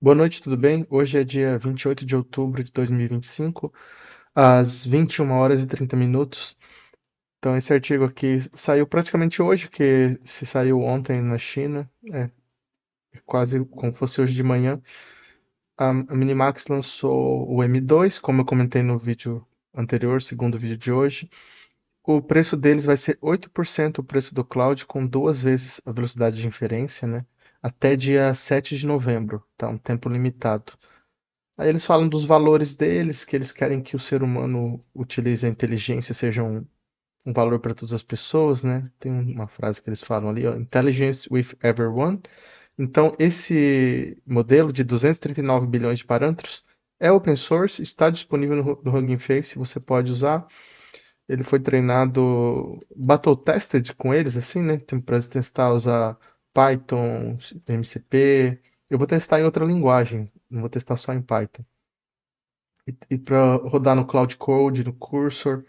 Boa noite, tudo bem? Hoje é dia 28 de outubro de 2025, às 21 horas e 30 minutos. Então, esse artigo aqui saiu praticamente hoje, que se saiu ontem na China, é quase como fosse hoje de manhã. A Minimax lançou o M2, como eu comentei no vídeo anterior, segundo vídeo de hoje. O preço deles vai ser 8% o preço do cloud, com duas vezes a velocidade de inferência, né? Até dia 7 de novembro, tá? Um tempo limitado. Aí eles falam dos valores deles, que eles querem que o ser humano utilize a inteligência, seja um valor para todas as pessoas, né? Tem uma frase que eles falam ali, ó, Intelligence with everyone. Então, esse modelo de 239 bilhões de parâmetros é open source, está disponível no Hugging Face, você pode usar. Ele foi treinado, battle tested com eles, assim, né? Tem para testar usar Python, MCP. Eu vou testar em outra linguagem, não vou testar só em Python e para rodar no Cloud Code, no Cursor.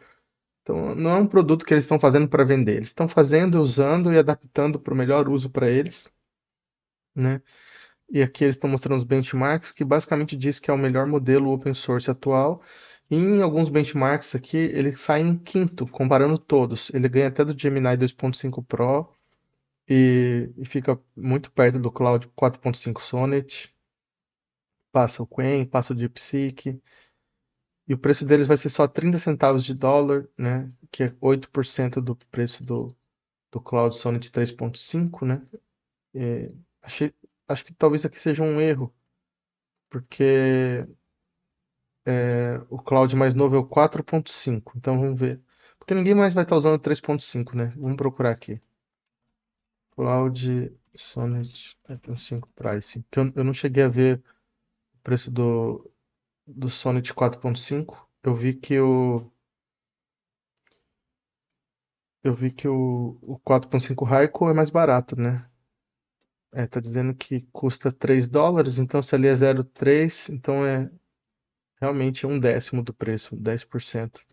Então, não é um produto que eles estão fazendo para vender. Eles estão fazendo, usando e adaptando para o melhor uso para eles, né? E aqui eles estão mostrando os benchmarks, que basicamente diz que é o melhor modelo open source atual. E em alguns benchmarks aqui, ele sai em quinto, comparando todos. Ele ganha até do Gemini 2.5 Pro e fica muito perto do Claude 4.5 Sonnet. Passa o Qwen, passa o DeepSeek. E o preço deles vai ser só 30 centavos de dólar, né? Que é 8% do preço do Cloud Sonnet 3.5, né? É, achei, acho que talvez aqui seja um erro, porque o Cloud mais novo é o 4.5. Então vamos ver. Porque ninguém mais vai estar usando o 3.5, né? Vamos procurar aqui. Cloud Sonnet 3.5 Pricing. Que eu não cheguei a ver o preço do Sonnet 4.5. Eu vi que o 4.5 Raiko é mais barato, né? Tá dizendo que custa $3, então se ali é 0,3, então é realmente um décimo do preço, 10%.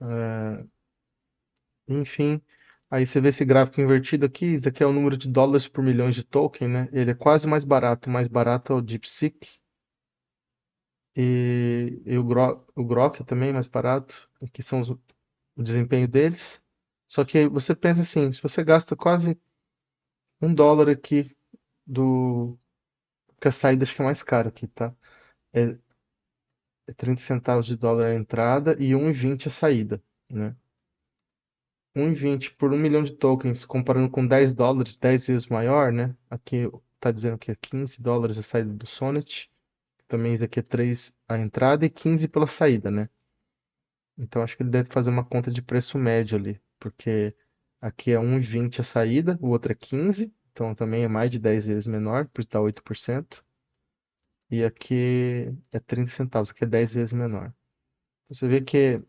É, enfim, aí você vê esse gráfico invertido aqui, isso aqui é o número de dólares por milhões de token, né? Ele é quase mais barato é o DeepSeek e o Grok também é mais barato. Aqui são o desempenho deles. Só que aí você pensa assim, se você gasta quase $1 aqui do... Porque a saída acho que é mais caro aqui, tá? É, é 30 centavos de dólar a entrada e 1,20 a saída, né? 1,20 por 1 milhão de tokens, comparando com $10, 10 vezes maior, né? Aqui tá dizendo que é $15 a saída do Sonnet. Também isso aqui é 3 a entrada e 15 pela saída, né? Então acho que ele deve fazer uma conta de preço médio ali, porque aqui é 1,20 a saída, o outro é 15, então também é mais de 10 vezes menor, por isso dá 8%. E aqui é 30 centavos, aqui é 10 vezes menor. Você vê que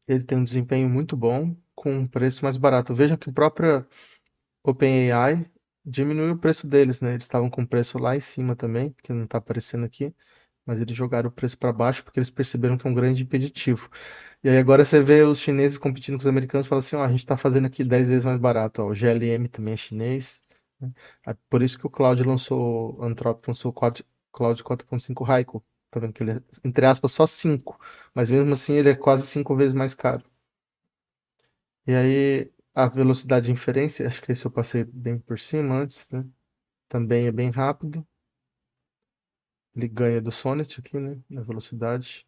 ele tem um desempenho muito bom com um preço mais barato. Vejam que o próprio OpenAI diminuiu o preço deles, né? Eles estavam com o preço lá em cima também, que não está aparecendo aqui, mas eles jogaram o preço para baixo porque eles perceberam que é um grande impeditivo. E aí agora você vê os chineses competindo com os americanos e fala assim, ó, a gente está fazendo aqui 10 vezes mais barato, ó, o GLM também é chinês, né? Por isso que o Anthropic lançou o Claude 4.5 Haiku. Tá vendo que ele é, entre aspas, só 5, mas mesmo assim ele é quase 5 vezes mais caro. E aí a velocidade de inferência, acho que esse eu passei bem por cima antes, né? Também é bem rápido. Ele ganha do Sonnet aqui, né? Na velocidade.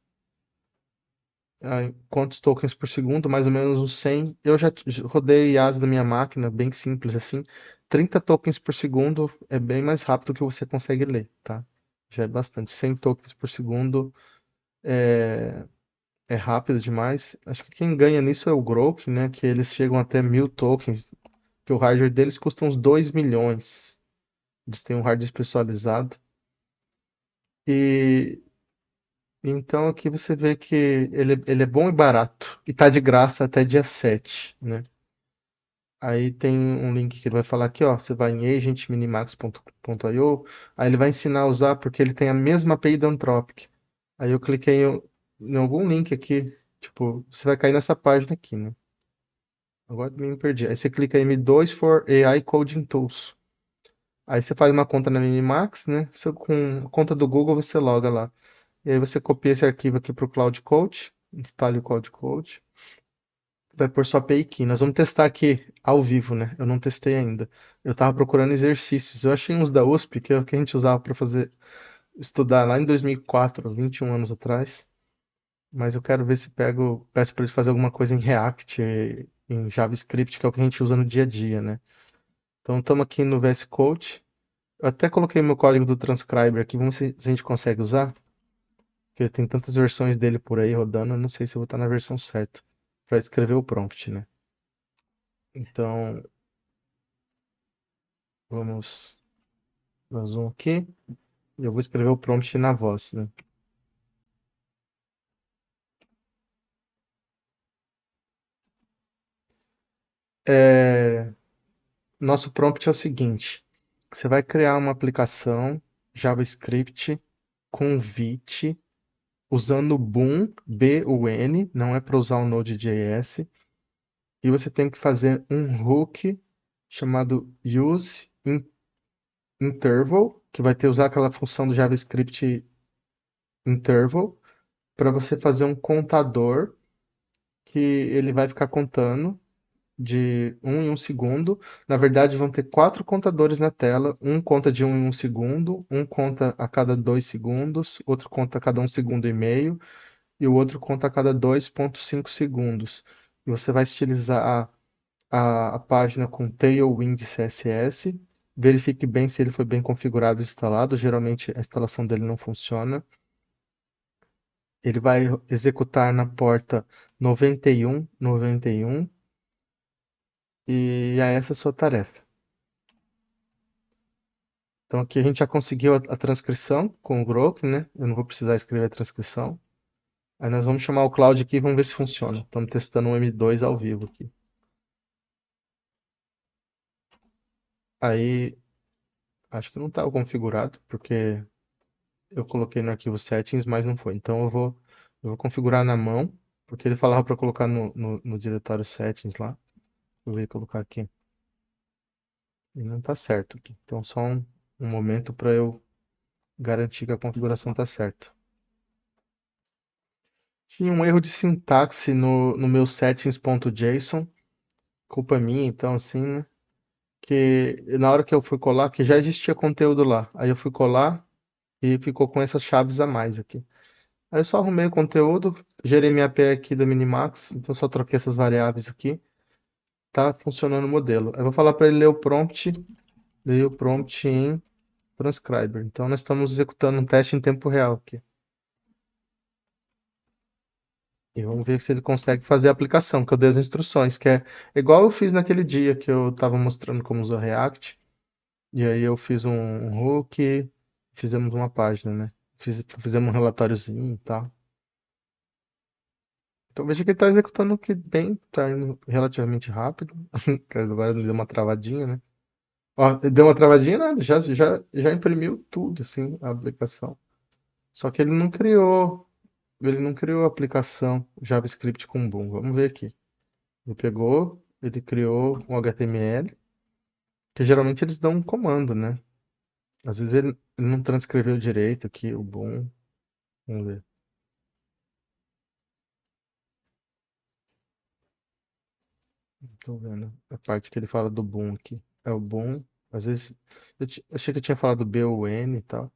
Quantos tokens por segundo? Mais ou menos uns 100. Eu já rodei IaaS da minha máquina, bem simples assim. 30 tokens por segundo é bem mais rápido que você consegue ler, tá? Já é bastante. 100 tokens por segundo é, é rápido demais. Acho que quem ganha nisso é o Grok, né? Que eles chegam até 1.000 tokens. Que o hardware deles custa uns 2 milhões. Eles têm um hardware especializado. E então aqui você vê que ele é bom e barato. E tá de graça até dia 7, né? Aí tem um link que ele vai falar aqui, ó. Você vai em agentminimax.io. Aí ele vai ensinar a usar porque ele tem a mesma API da Anthropic. Aí eu cliquei em algum link aqui. Tipo, você vai cair nessa página aqui, né? Agora também me perdi. Aí você clica em M2 for AI Coding Tools. Aí você faz uma conta na Minimax, né? Com a conta do Google você loga lá. E aí você copia esse arquivo aqui para o Cloud Code, instale o Cloud Code, vai por sua API Key. Nós vamos testar aqui ao vivo, né? Eu não testei ainda. Eu estava procurando exercícios. Eu achei uns da USP, que é o que a gente usava para fazer estudar lá em 2004, 21 anos atrás. Mas eu quero ver se peço para ele fazer alguma coisa em React, em JavaScript, que é o que a gente usa no dia a dia, né? Então estamos aqui no VS Code. Eu até coloquei meu código do transcriber aqui, vamos ver se a gente consegue usar. Porque tem tantas versões dele por aí rodando, eu não sei se eu vou estar na versão certa para escrever o prompt, né? Então, vamos dar zoom aqui. E eu vou escrever o prompt na voz, né? É, Nosso prompt é o seguinte: você vai criar uma aplicação JavaScript com Vite usando o Boon, B-U-N, não é para usar o Node.js, e você tem que fazer um hook chamado useInterval, que vai ter usar aquela função do JavaScript interval, para você fazer um contador que ele vai ficar contando de um em um segundo. Na verdade, vão ter quatro contadores na tela. Um conta de um em um segundo, um conta a cada 2 segundos, outro conta a cada 1 segundo e meio, e o outro conta a cada 2,5 segundos. E você vai estilizar a página com Tailwind CSS. Verifique bem se ele foi bem configurado e instalado. Geralmente a instalação dele não funciona. Ele vai executar na porta 91, 91, e é essa a sua tarefa. Então aqui a gente já conseguiu a transcrição com o Grok, né? Eu não vou precisar escrever a transcrição. Aí nós vamos chamar o Cloud aqui e vamos ver se funciona. Estamos testando um M2 ao vivo aqui. Aí acho que não estava configurado, porque eu coloquei no arquivo settings, mas não foi. Então eu vou configurar na mão, porque ele falava para colocar no diretório settings lá. Eu vou colocar aqui. E não está certo aqui. Então só um momento para eu garantir que a configuração está certa. Tinha um erro de sintaxe no meu settings.json, culpa minha, então, assim, né? Que na hora que eu fui colar, que já existia conteúdo lá, aí eu fui colar e ficou com essas chaves a mais aqui. Aí eu só arrumei o conteúdo, gerei minha API aqui da Minimax, então só troquei essas variáveis aqui, tá funcionando o modelo. Eu vou falar para ele ler o prompt em transcriber. Então nós estamos executando um teste em tempo real aqui. E vamos ver se ele consegue fazer a aplicação, que eu dei as instruções, que é igual eu fiz naquele dia que eu estava mostrando como usar React. E aí eu fiz um hook, fizemos uma página, né? Fizemos um relatóriozinho e tal. Então veja que ele está executando que bem, está indo relativamente rápido. Que agora ele deu uma travadinha, né? Ó, ele deu uma travadinha, nada, já imprimiu tudo, assim, a aplicação. Só que ele não criou a aplicação JavaScript com Boom. Vamos ver aqui. Ele criou um HTML, que geralmente eles dão um comando, né? Às vezes ele não transcreveu direito aqui, o Boom. Vamos ver. Tô vendo a parte que ele fala do boom aqui. É o boom. Às vezes achei que eu tinha falado BUN e tal.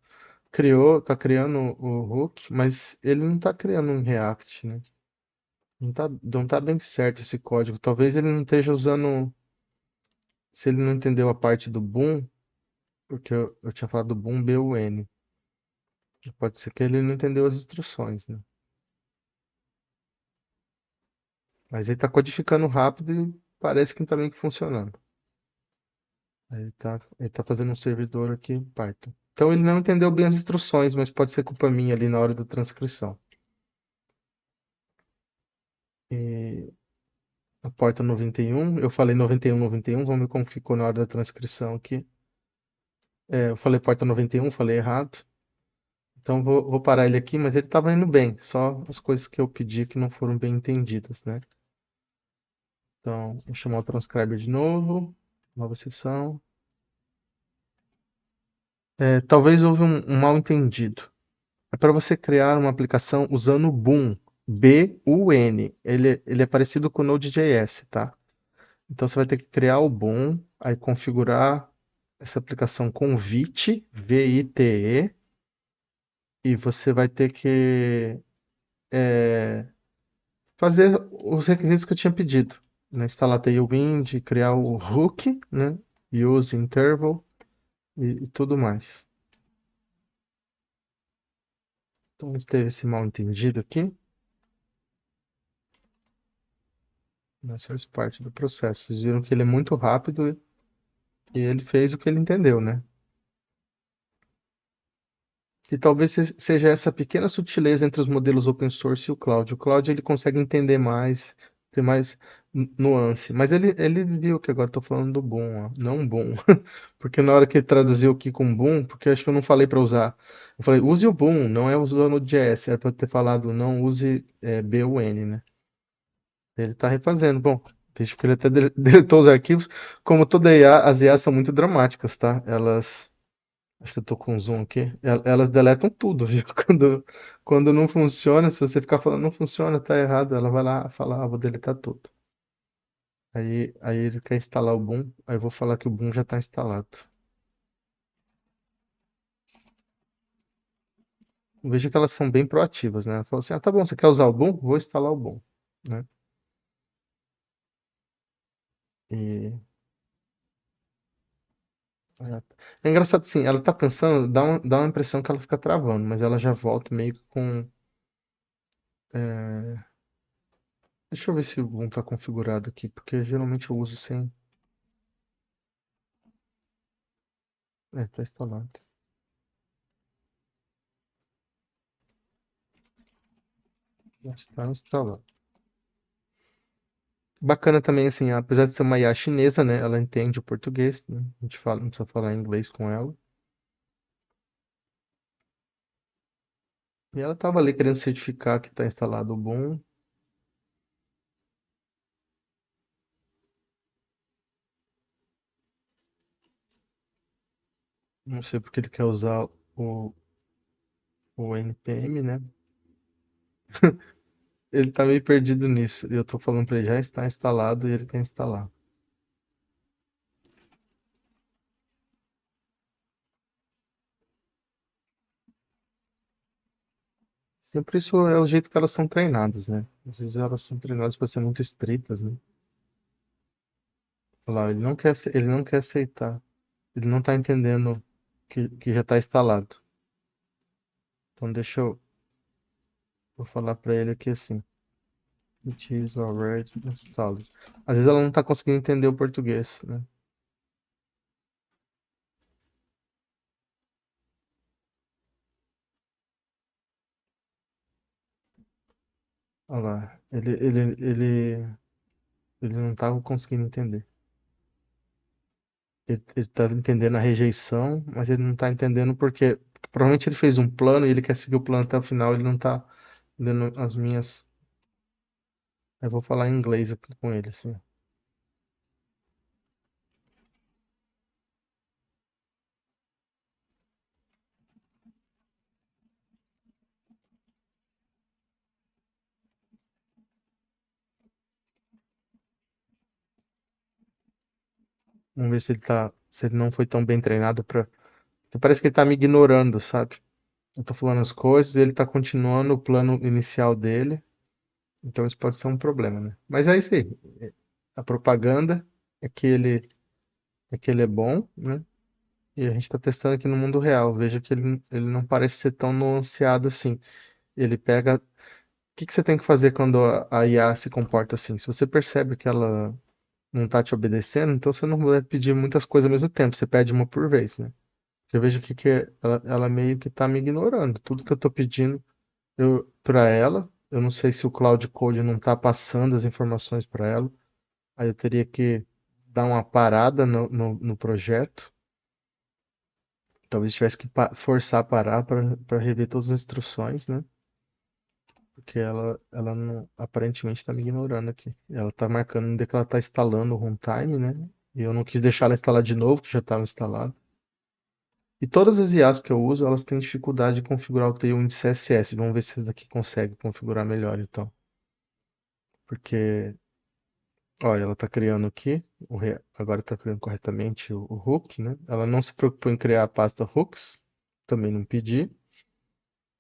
Tá criando o hook, mas ele não tá criando um React, né? Não tá bem certo esse código. Talvez ele não esteja usando. Se ele não entendeu a parte do boom, porque eu tinha falado do boom BUN. Pode ser que ele não entendeu as instruções, né? Mas ele tá codificando rápido e parece que tá meio que funcionando. Aí ele tá fazendo um servidor aqui em Python. Então ele não entendeu bem as instruções, mas pode ser culpa minha ali na hora da transcrição. E a porta 91, eu falei 91, 91, vamos ver como ficou na hora da transcrição aqui. Eu falei porta 91, falei errado. Então vou parar ele aqui, mas ele estava indo bem, só as coisas que eu pedi que não foram bem entendidas, né? Então, vou chamar o transcriber de novo, nova sessão. Talvez houve um mal-entendido. É para você criar uma aplicação usando o Boon, B-U-N. Ele é parecido com o Node.js, tá? Então você vai ter que criar o Boon, aí configurar essa aplicação com Vite, V-I-T-E, e você vai ter que fazer os requisitos que eu tinha pedido, né? Instalar Tailwind, criar o hook, né? Use interval e tudo mais. Então a gente teve esse mal entendido aqui, mas faz parte do processo. Vocês viram que ele é muito rápido e ele fez o que ele entendeu, né? E talvez seja essa pequena sutileza entre os modelos open source e o cloud. O cloud ele consegue entender mais, ter mais nuance. Mas ele viu que agora estou falando do boom, ó, não boom. Porque na hora que ele traduziu aqui com boom, porque acho que eu não falei para usar. Eu falei, use o boom, não é usando o JS. Era para ter falado, não use BUN, né? Ele está refazendo. Bom, visto que ele até deletou os arquivos. Como toda IA, as IAs são muito dramáticas, tá? Elas. Acho que eu tô com zoom aqui. Elas deletam tudo, viu? Quando não funciona, se você ficar falando não funciona, tá errado, ela vai lá falar, vou deletar tudo. Aí ele quer instalar o Boom, aí eu vou falar que o Boom já está instalado. Veja que elas são bem proativas, né? Ela falou assim, ah, tá bom, você quer usar o Boom? Vou instalar o Boom, né? E é engraçado assim, ela tá pensando, dá uma impressão que ela fica travando, mas ela já volta meio que com. é, Deixa eu ver se o Boom tá configurado aqui, porque geralmente eu uso sem. Tá instalado. Já está instalado. Bacana também, assim, apesar de ser uma IA chinesa, né? Ela entende o português, né? A gente fala, não precisa falar inglês com ela. E ela tava ali querendo certificar que está instalado o Boom. Não sei porque ele quer usar o, o NPM, né? Ele tá meio perdido nisso. E eu tô falando pra ele, já está instalado e ele quer instalar. Sempre isso é o jeito que elas são treinadas, né? Às vezes elas são treinadas para ser muito estritas, né? Olha lá, ele não quer aceitar. Ele não tá entendendo que já está instalado. Então vou falar para ele aqui assim. It is already installed. Às vezes ela não está conseguindo entender o português, né? Olha lá, ele não estava conseguindo entender. Ele estava entendendo a rejeição, mas ele não está entendendo porque provavelmente ele fez um plano e ele quer seguir o plano até o final, ele não está dando as minhas. Eu vou falar em inglês aqui com ele, assim. Vamos ver se ele não foi tão bem treinado para. Parece que ele está me ignorando, sabe? Eu tô falando as coisas, e ele tá continuando o plano inicial dele. Então isso pode ser um problema, né? Mas é isso aí. A propaganda é é que ele é bom, né? E a gente está testando aqui no mundo real. Veja que ele não parece ser tão nuanceado assim. Ele pega. O que você tem que fazer quando a IA se comporta assim? Se você percebe que ela não está te obedecendo, então você não deve pedir muitas coisas ao mesmo tempo. Você pede uma por vez, né? Eu vejo aqui que ela meio que está me ignorando. Tudo que eu estou pedindo para ela, eu não sei se o Cloud Code não está passando as informações para ela. Aí eu teria que dar uma parada no projeto. Talvez tivesse que forçar a parar para rever todas as instruções, né? Porque ela não, aparentemente está me ignorando aqui. Ela está marcando onde é que ela está instalando o runtime, né? E eu não quis deixar ela instalar de novo, que já estava instalado. E todas as IAs que eu uso, elas têm dificuldade de configurar o Tailwind CSS. Vamos ver se esse daqui consegue configurar melhor, então. Porque, olha, ela está criando aqui, agora está criando corretamente o hook, né? Ela não se preocupou em criar a pasta hooks, também não pedi.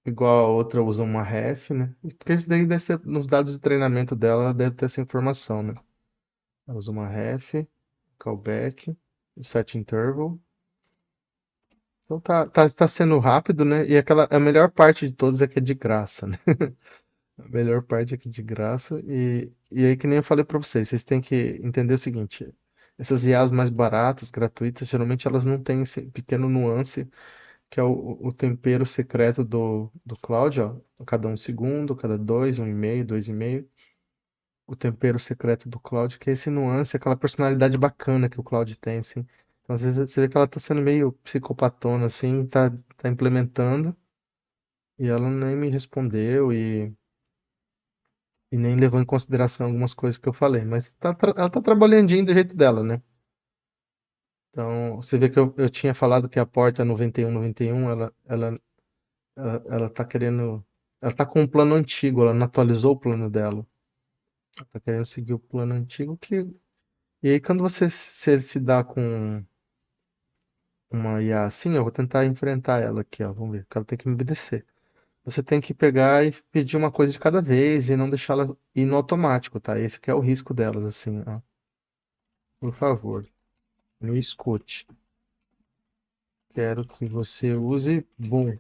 Igual a outra usa uma ref, né? Porque isso daí deve ser, nos dados de treinamento dela, ela deve ter essa informação, né? Ela usa uma ref, callback, set interval. Então tá sendo rápido, né? E a melhor parte de todas é que é de graça, né? A melhor parte é que é de graça. E aí, que nem eu falei pra vocês, vocês têm que entender o seguinte: essas IAs mais baratas, gratuitas, geralmente elas não têm esse pequeno nuance que é o tempero secreto do Cloud, ó. A cada um segundo, a cada dois, 1,5, 2,5. O tempero secreto do Cloud, que é esse nuance, aquela personalidade bacana que o Cloud tem, assim. Então, às vezes você vê que ela tá sendo meio psicopatona, assim, tá implementando, e ela nem me respondeu e nem levou em consideração algumas coisas que eu falei. Mas ela tá trabalhandinho do jeito dela, né? Então, você vê que eu tinha falado que a porta 91, 91, ela tá querendo. Ela tá com um plano antigo, ela não atualizou o plano dela. Ela tá querendo seguir o plano antigo que. E aí, quando você se dá com uma IA assim, eu vou tentar enfrentar ela aqui, ó. Vamos ver, porque ela tem que me obedecer. Você tem que pegar e pedir uma coisa de cada vez e não deixá-la ir no automático, tá? Esse que é o risco delas, assim, ó. Por favor, me escute. Quero que você use Boom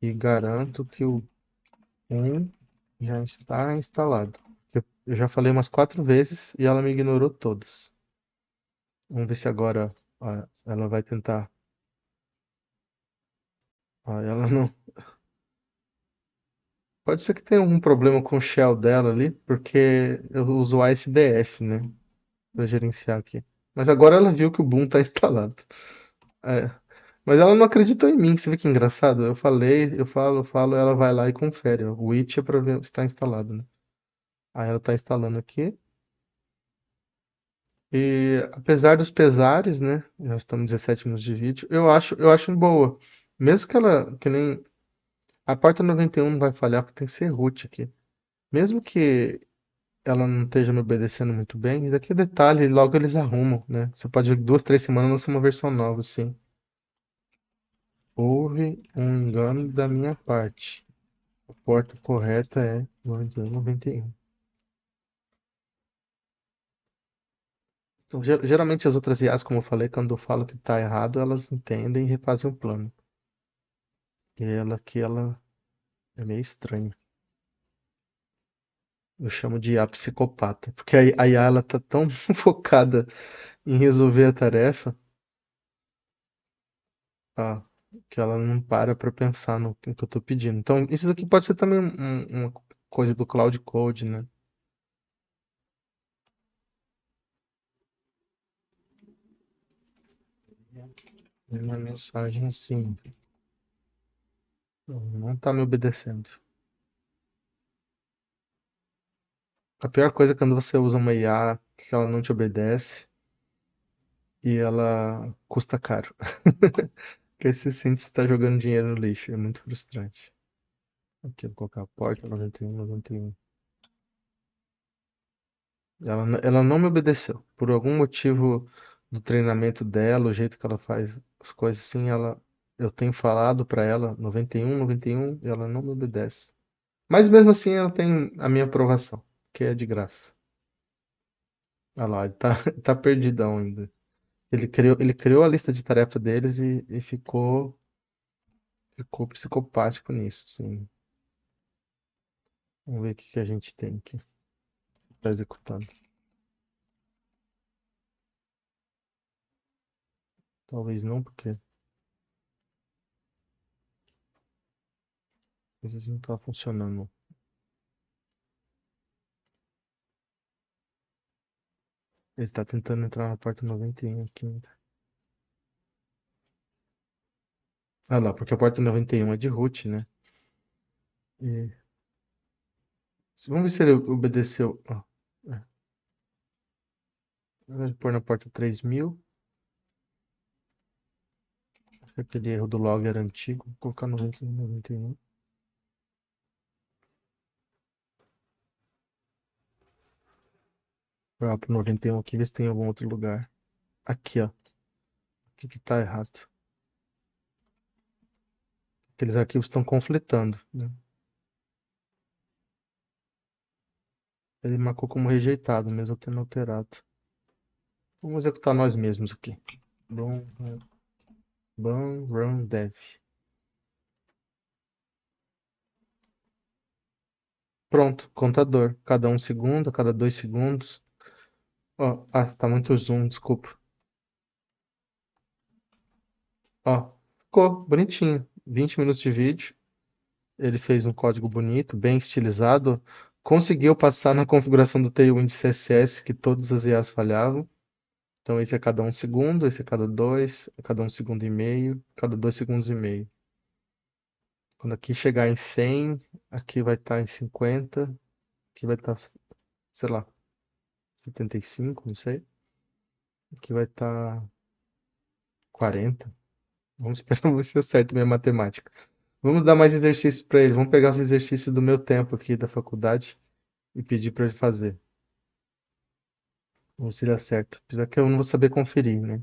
e garanto que o Boom já está instalado. Eu já falei umas 4 vezes e ela me ignorou todas. Vamos ver se agora ó, ela vai tentar. Ó, ela não. Pode ser que tenha algum problema com o shell dela ali, porque eu uso o ASDF, né, para gerenciar aqui. Mas agora ela viu que o Boom está instalado. É. Mas ela não acreditou em mim, você vê que engraçado? Eu falei, eu falo, ela vai lá e confere. Ó. O It é para ver se está instalado, né? Aí ela está instalando aqui. E apesar dos pesares, né? Nós estamos 17 minutos de vídeo. Eu acho boa. Mesmo que ela, que nem a porta 91 não vai falhar, porque tem que ser root aqui. Mesmo que ela não esteja me obedecendo muito bem, isso daqui é detalhe, logo eles arrumam, né? Você pode ver que 2, 3 semanas lança uma versão nova, sim. Houve um engano da minha parte. A porta correta é 91, 91. Então, geralmente as outras IAs, como eu falei, quando eu falo que tá errado, elas entendem e refazem o plano. E ela aqui, ela é meio estranha. Eu chamo de IA psicopata, porque a IA ela tá tão focada em resolver a tarefa, ah, que ela não para pensar no que eu tô pedindo. Então, isso daqui pode ser também uma coisa do Cloud Code, né? Uma mensagem assim, não tá me obedecendo. A pior coisa é quando você usa uma IA que ela não te obedece e ela custa caro. Porque você sente que está jogando dinheiro no lixo. É muito frustrante. Aqui, eu vou colocar a porta 91, 91. Ela não me obedeceu. Por algum motivo do treinamento dela, o jeito que ela faz as coisas assim, eu tenho falado pra ela 91, 91, e ela não me obedece. Mas mesmo assim ela tem a minha aprovação, que é de graça. Olha lá, ele tá, tá perdidão ainda. Ele criou a lista de tarefa deles e ficou psicopático nisso, sim. Vamos ver o que que a gente tem aqui. Tá executando. Talvez não, porque às vezes não tá funcionando. Ele tá tentando entrar na porta 91 aqui ainda. Ah lá, porque a porta 91 é de root, né? E vamos ver se ele obedeceu. Ó, é. Vai pôr na porta 3000. Aquele erro do logger antigo. Vou colocar 91. Para pro 91 aqui, ver se tem algum outro lugar. Aqui, ó. O que que tá errado? Aqueles arquivos estão conflitando, né? Ele marcou como rejeitado, mesmo eu tendo alterado. Vamos executar nós mesmos aqui. Bom, bom run dev. Pronto, contador. Cada 1 segundo, a cada 2 segundos. Ó, está muito zoom, desculpa. Ó, ficou bonitinho. 20 minutos de vídeo. Ele fez um código bonito, bem estilizado. Conseguiu passar na configuração do Tailwind CSS que todas as IAs falhavam. Então esse é cada 1 segundo, esse é cada 2, a cada 1 segundo e meio, cada 2 segundos e meio. Quando aqui chegar em 100, aqui vai estar em 50, aqui vai estar, sei lá, 75, não sei. Aqui vai estar 40. Vamos esperar ver se acerta minha matemática. Vamos dar mais exercícios para ele. Vamos pegar os exercícios do meu tempo aqui da faculdade e pedir para ele fazer. Vamos ver se ele acerta. Apesar que eu não vou saber conferir, né?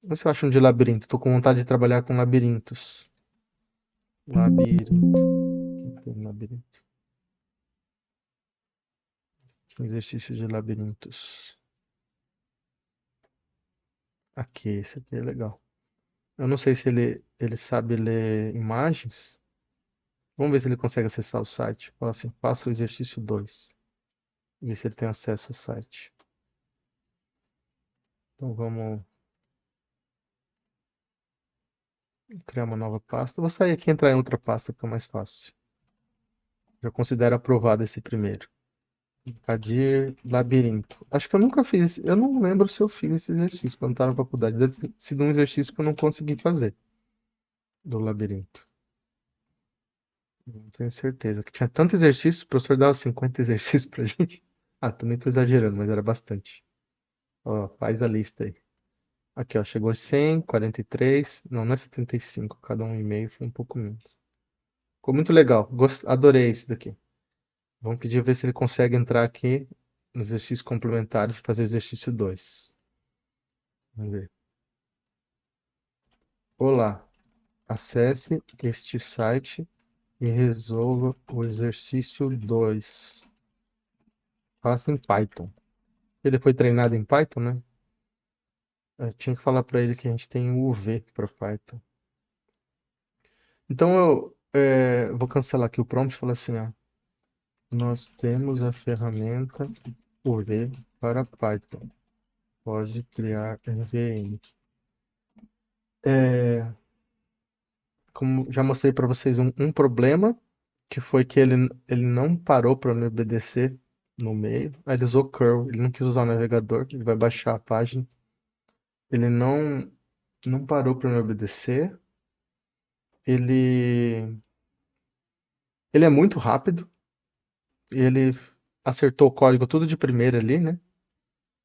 Vamos ver se eu acho um de labirinto. Tô com vontade de trabalhar com labirintos. Labirinto. O que tem labirinto? Exercício de labirintos. Aqui, esse aqui é legal. Eu não sei se ele sabe ler imagens. Vamos ver se ele consegue acessar o site. Fala assim, faça o exercício 2. Ver se ele tem acesso ao site. Então vamos criar uma nova pasta. Vou sair aqui e entrar em outra pasta, porque é mais fácil. Já considero aprovado esse primeiro. Adir Labirinto. Acho que eu nunca fiz. Eu não lembro se eu fiz esse exercício quando estava na faculdade. Deve ter sido um exercício que eu não consegui fazer. Do labirinto. Não tenho certeza. Que tinha tanto exercício, o professor dava 50 exercícios pra gente. Ah, também tô exagerando, mas era bastante. Ó, faz a lista aí. Aqui, ó, chegou 100, 43. Não, não é 75. Cada 1,5 foi um pouco menos. Ficou muito legal. Adorei isso daqui. Vamos pedir ver se ele consegue entrar aqui nos exercícios complementares e fazer o exercício 2. Vamos ver. Olá, acesse este site e resolva o exercício 2. Faça em Python. Ele foi treinado em Python, né? Eu tinha que falar para ele que a gente tem o UV para Python. Então eu vou cancelar aqui o prompt e falar assim, ó, nós temos a ferramenta UV para Python. Pode criar MVN. É, como já mostrei para vocês um problema, que foi que ele não parou para me obedecer no meio. Aí ele usou curl, ele não quis usar o navegador, ele vai baixar a página. Ele não parou para me obedecer. Ele ele é muito rápido. Ele acertou o código tudo de primeira ali, né?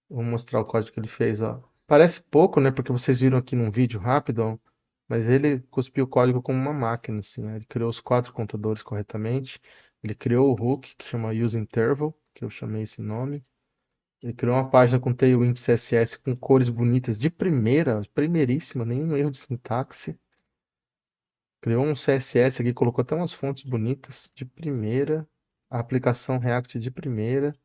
Vou mostrar o código que ele fez, ó. Parece pouco, né? Porque vocês viram aqui num vídeo rápido, ó, mas ele cuspiu o código como uma máquina, assim, né? Ele criou os 4 contadores corretamente. Ele criou o hook, que chama useInterval, que eu chamei esse nome. Ele criou uma página com Tailwind CSS com cores bonitas de primeira, primeiríssima, nenhum erro de sintaxe. Criou um CSS aqui, colocou até umas fontes bonitas de primeira. A aplicação React de primeira.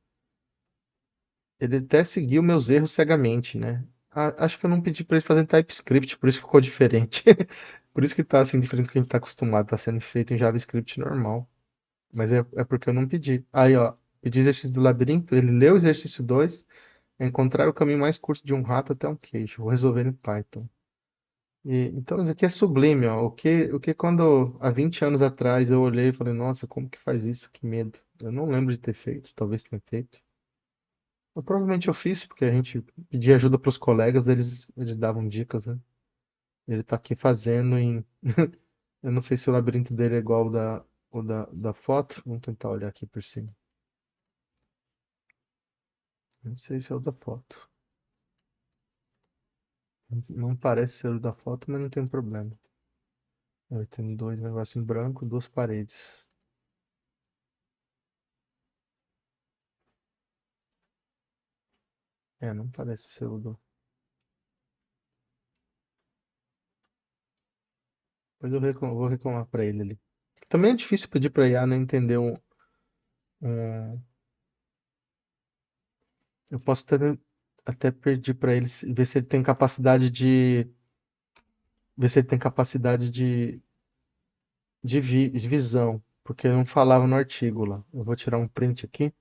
Ele até seguiu meus erros cegamente, né? Acho que eu não pedi para ele fazer em TypeScript, por isso que ficou diferente. Por isso que tá assim, diferente do que a gente tá acostumado, tá sendo feito em JavaScript normal. Mas é porque eu não pedi. Aí, ó, pedi exercício do labirinto, ele leu o exercício 2, é encontrar o caminho mais curto de um rato até um queijo. Vou resolver em Python. Então, isso aqui é sublime, ó. O que quando, há 20 anos atrás, eu olhei e falei, nossa, como que faz isso? Que medo. Eu não lembro de ter feito, talvez tenha feito. Provavelmente eu fiz, porque a gente pedia ajuda para os colegas, eles davam dicas, né? Ele tá aqui fazendo em. Eu não sei se o labirinto dele é igual o da foto. Vamos tentar olhar aqui por cima. Não sei se é o da foto. Não parece ser o da foto, mas não tem problema. Tem dois negócios em branco, duas paredes. Não parece ser o do. Depois vou reclamar pra ele ali. Também é difícil pedir pra IA, né, entender um- Eu posso até pedir pra ele ver se ele tem capacidade de visão, porque não falava no artigo lá. Eu vou tirar um print aqui.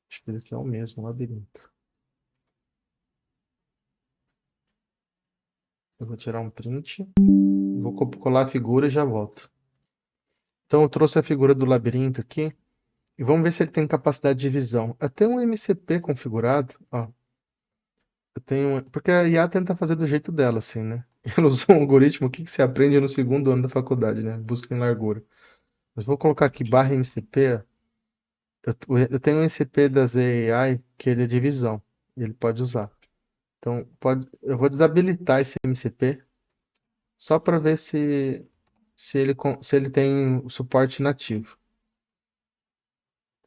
Acho que esse aqui é o mesmo, labirinto. Eu vou tirar um print, vou colar a figura e já volto. Então eu trouxe a figura do labirinto aqui e vamos ver se ele tem capacidade de visão. Até um MCP configurado, ó. Porque a IA tenta fazer do jeito dela, assim, né? Ela usou um algoritmo que se aprende no segundo ano da faculdade, né? Busca em largura. Mas vou colocar aqui barra MCP. Ó. Eu tenho um MCP da ZAI que ele é de visão. E ele pode usar. Então, eu vou desabilitar esse MCP só para ver se ele tem o suporte nativo.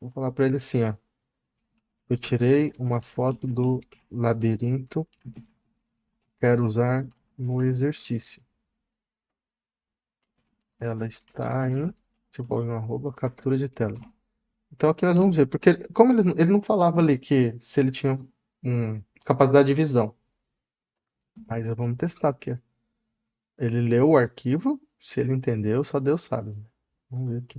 Vou falar para ele assim, ó. Eu tirei uma foto do labirinto, quero usar no exercício. Ela está em, se eu colocar um arroba, captura de tela. Então aqui nós vamos ver, porque como ele não falava ali que se ele tinha capacidade de visão, mas vamos testar aqui. Ele leu o arquivo, se ele entendeu, só Deus sabe, né? Vamos ver aqui.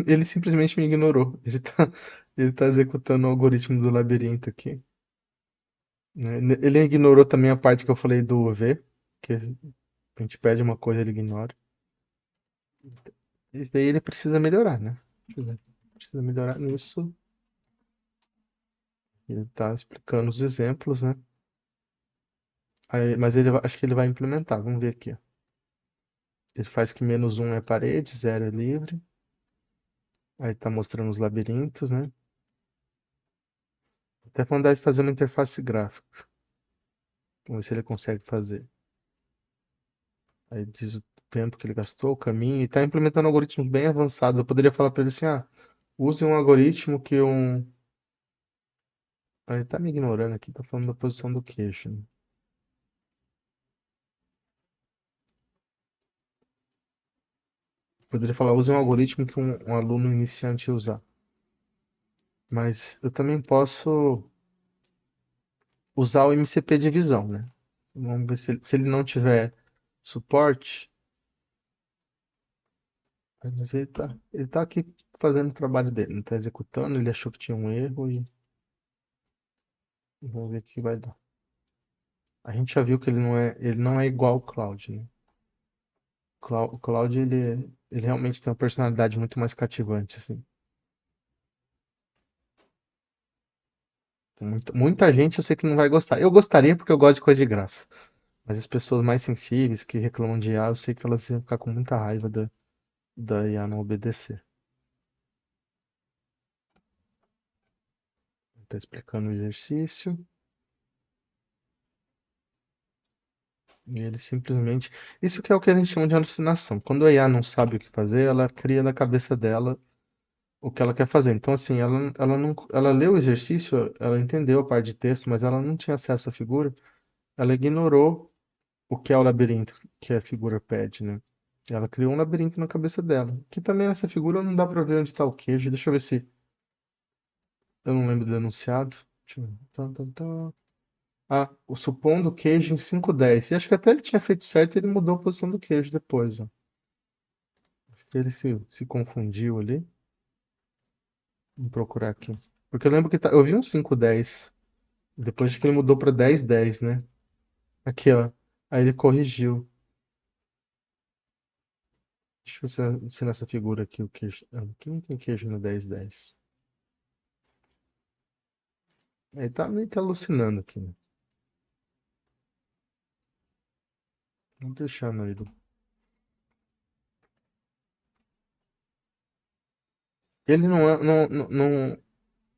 Ele simplesmente me ignorou. Ele tá executando o algoritmo do labirinto aqui, né? Ele ignorou também a parte que eu falei do V, que a gente pede uma coisa, ele ignora. Isso daí ele precisa melhorar, né? Deixa eu ver. Precisa melhorar nisso. Ele está explicando os exemplos, né? Mas acho que ele vai implementar. Vamos ver aqui. Ó. Ele faz que -1 é parede, 0 é livre. Aí está mostrando os labirintos, né? Até quando deve fazer uma interface gráfica. Vamos ver se ele consegue fazer. Aí diz o tempo que ele gastou, o caminho. E está implementando algoritmos bem avançados. Eu poderia falar para ele assim: use um algoritmo que um. Ele está me ignorando aqui, está falando da posição do queixo. Né? Poderia falar, use um algoritmo que um aluno iniciante usar. Mas eu também posso usar o MCP de visão, né? Vamos ver se ele não tiver suporte. Mas ele tá aqui fazendo o trabalho dele, não tá executando, ele achou que tinha um erro e vamos ver o que vai dar. A gente já viu que ele não é igual ao Cloud, né? O Cloud, ele realmente tem uma personalidade muito mais cativante, assim. Muita gente eu sei que não vai gostar. Eu gostaria porque eu gosto de coisa de graça. Mas as pessoas mais sensíveis que reclamam de IA, eu sei que elas iam ficar com muita raiva da IA não obedecer. Está explicando o exercício. E ele simplesmente. Isso que é o que a gente chama de alucinação. Quando a IA não sabe o que fazer, ela cria na cabeça dela o que ela quer fazer. Então, assim, ela leu o exercício, ela entendeu a parte de texto, mas ela não tinha acesso à figura. Ela ignorou o que é o labirinto que a figura pede, né? Ela criou um labirinto na cabeça dela. Que também nessa figura não dá pra ver onde está o queijo. Deixa eu ver se. Eu não lembro do enunciado. Deixa eu ver. Tan, tan, tan. O supondo o queijo em 5,10. E acho que até ele tinha feito certo e ele mudou a posição do queijo depois. Ó. Acho que ele se confundiu ali. Vamos procurar aqui. Porque eu lembro que eu vi um 5,10. Depois que ele mudou para 10,10, né? Aqui, ó. Aí ele corrigiu. Deixa eu ver se nessa figura aqui o queijo. Aqui não tem queijo no 10,10. Ele tá meio que alucinando aqui, né? Vamos deixar no ele. Ele não é. Não, não, não,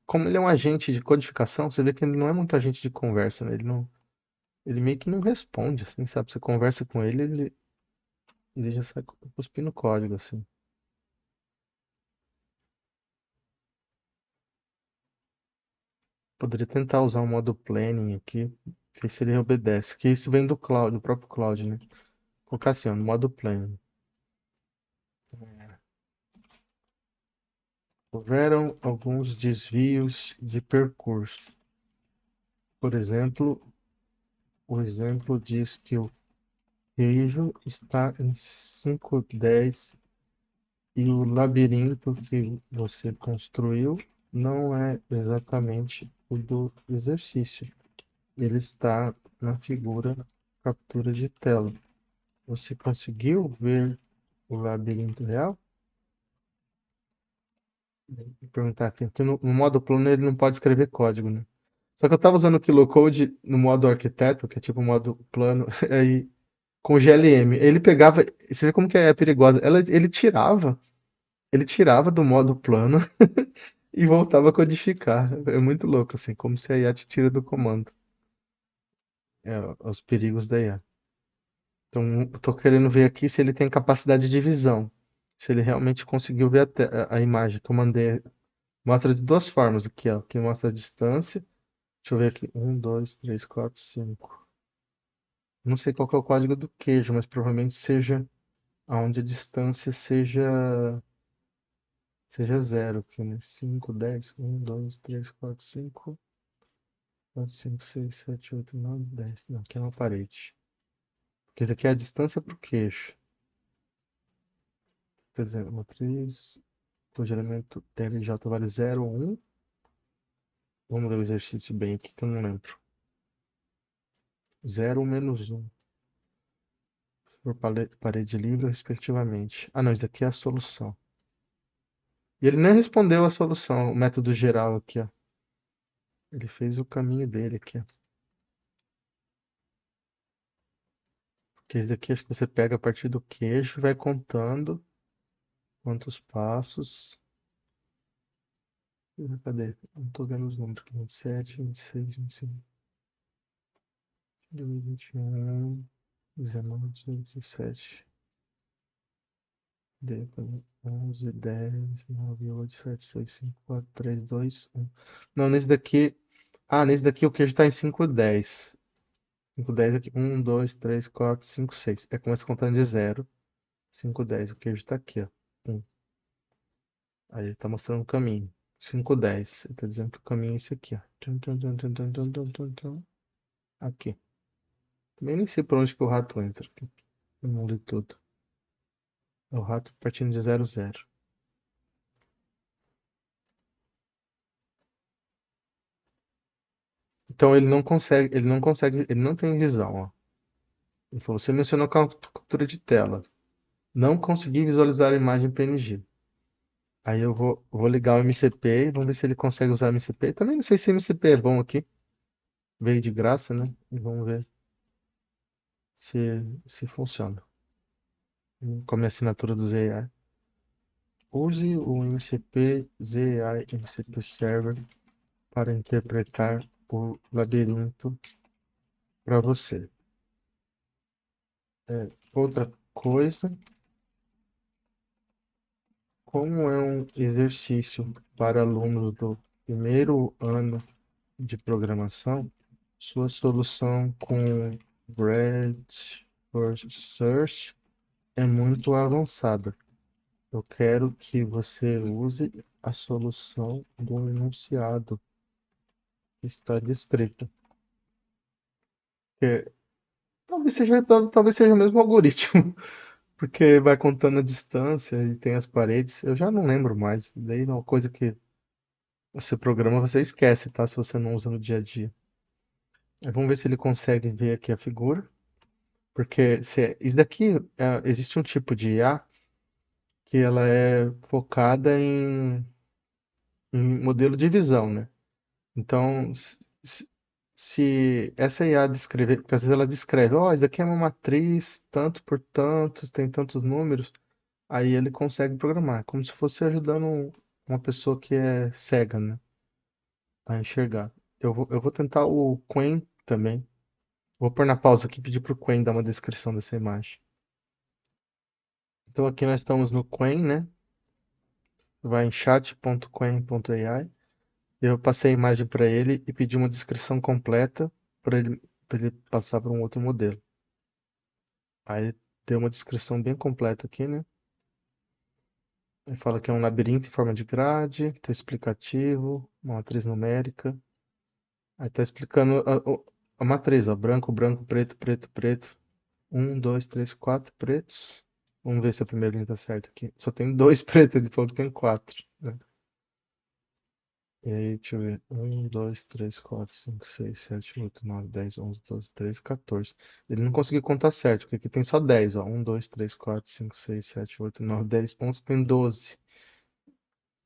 como ele é um agente de codificação, você vê que ele não é muito agente de conversa, né? Ele meio que não responde, assim, sabe? Você conversa com ele, ele já sai cuspindo código, assim. Poderia tentar usar o modo planning aqui, ver se ele obedece. Que isso vem do cloud, do próprio cloud, né? Colocar assim, ó, no modo planning. Houveram alguns desvios de percurso. Por exemplo, o exemplo diz que o queijo está em 5,10 e o labirinto que você construiu não é exatamente o do exercício. Ele está na figura captura de tela. Você conseguiu ver o labirinto real? Vou perguntar aqui, porque no modo plano ele não pode escrever código, né? Só que eu estava usando o Kilocode no modo arquiteto, que é tipo o modo plano, aí com o GLM. Ele pegava, você vê como que é perigosa. Ele tirava do modo plano e voltava a codificar. É muito louco, assim, como se a IA te tira do comando. É, os perigos da IA. Então, eu tô querendo ver aqui se ele tem capacidade de visão. Se ele realmente conseguiu ver a imagem que eu mandei. Mostra de duas formas aqui, ó. Aqui mostra a distância. Deixa eu ver aqui. Um, dois, três, quatro, cinco. Não sei qual que é o código do queijo, mas provavelmente seja aonde a distância seja zero aqui, né? 5, 10, 1, 2, 3, 4, 5, 4, 5, 6, 7, 8, 9, 10. Não, aqui é uma parede. Porque isso aqui é a distância para o queixo. Quer dizer, matriz, cujo elemento LJ vale 0 ou 1. Vamos ler o exercício bem aqui que eu não lembro. 0 ou menos 1. Por parede livre, respectivamente. Ah, não, isso aqui é a solução. E ele nem respondeu a solução, o método geral aqui, ó. Ele fez o caminho dele aqui, ó. Porque esse daqui acho que você pega a partir do queixo e vai contando quantos passos. Cadê? Não tô vendo os números aqui. 27, 26, 25, 21, 19, 17. Depois 11, 10, 9, 8, 7, 6, 5, 4, 3, 2, 1. Não, nesse daqui. Ah, nesse daqui o queijo tá em 5, 10. 5, 10 aqui. 1, 2, 3, 4, 5, 6. É, começa contando de 0. 5, 10. O queijo tá aqui, ó. 1. Aí ele tá mostrando o caminho. 5, 10. Ele tá dizendo que o caminho é esse aqui, ó. Tum, tum, tum, tum, tum, tum, tum, tum, tum. Aqui. Também nem sei por onde que o rato entra aqui. Eu não li tudo. É o rato partindo de 0, 0. Então ele não tem visão, ó. Ele falou, você mencionou captura de tela. Não consegui visualizar a imagem PNG. Aí eu vou ligar o MCP e vamos ver se ele consegue usar o MCP. Também não sei se MCP é bom aqui. Veio de graça, né? E vamos ver se funciona. Com a minha assinatura do ZI. Use o MCP ZI MCP Server para interpretar o labirinto para você. Outra coisa, como é um exercício para alunos do primeiro ano de programação, sua solução com Breadth First Search é muito avançada. Eu quero que você use a solução do enunciado que está descrita. Que talvez seja o mesmo algoritmo, porque vai contando a distância e tem as paredes. Eu já não lembro mais. Daí é uma coisa que você programa, você esquece, tá? Se você não usa no dia a dia. Vamos ver se ele consegue ver aqui a figura. Porque isso daqui, existe um tipo de IA que ela é focada em modelo de visão, né? Então, se essa IA descrever, porque às vezes ela descreve, ó, isso aqui é uma matriz, tanto por tantos, tem tantos números, aí ele consegue programar, como se fosse ajudando uma pessoa que é cega, né? a enxergar. Eu vou tentar o Quen também. Vou pôr na pausa aqui e pedir pro Quen dar uma descrição dessa imagem. Então aqui nós estamos no Quen, né? Vai em chat.quen.ai. Eu passei a imagem para ele e pedi uma descrição completa para ele passar para um outro modelo. Aí ele deu uma descrição bem completa aqui, né? Ele fala que é um labirinto em forma de grade, tá explicativo, uma matriz numérica. Aí tá explicando a matriz, ó, branco, branco, preto, preto, preto. Um, dois, três, quatro pretos. Vamos ver se a primeira linha tá certa aqui. Só tem dois pretos, ele falou que tem quatro, né? E aí, deixa eu ver. Um, dois, três, quatro, cinco, seis, sete, oito, nove, 10, 11, 12, 13, 14. Ele não conseguiu contar certo, porque aqui tem só 10, ó. Um, dois, três, quatro, cinco, seis, sete, oito, nove, 10, 11, tem 12.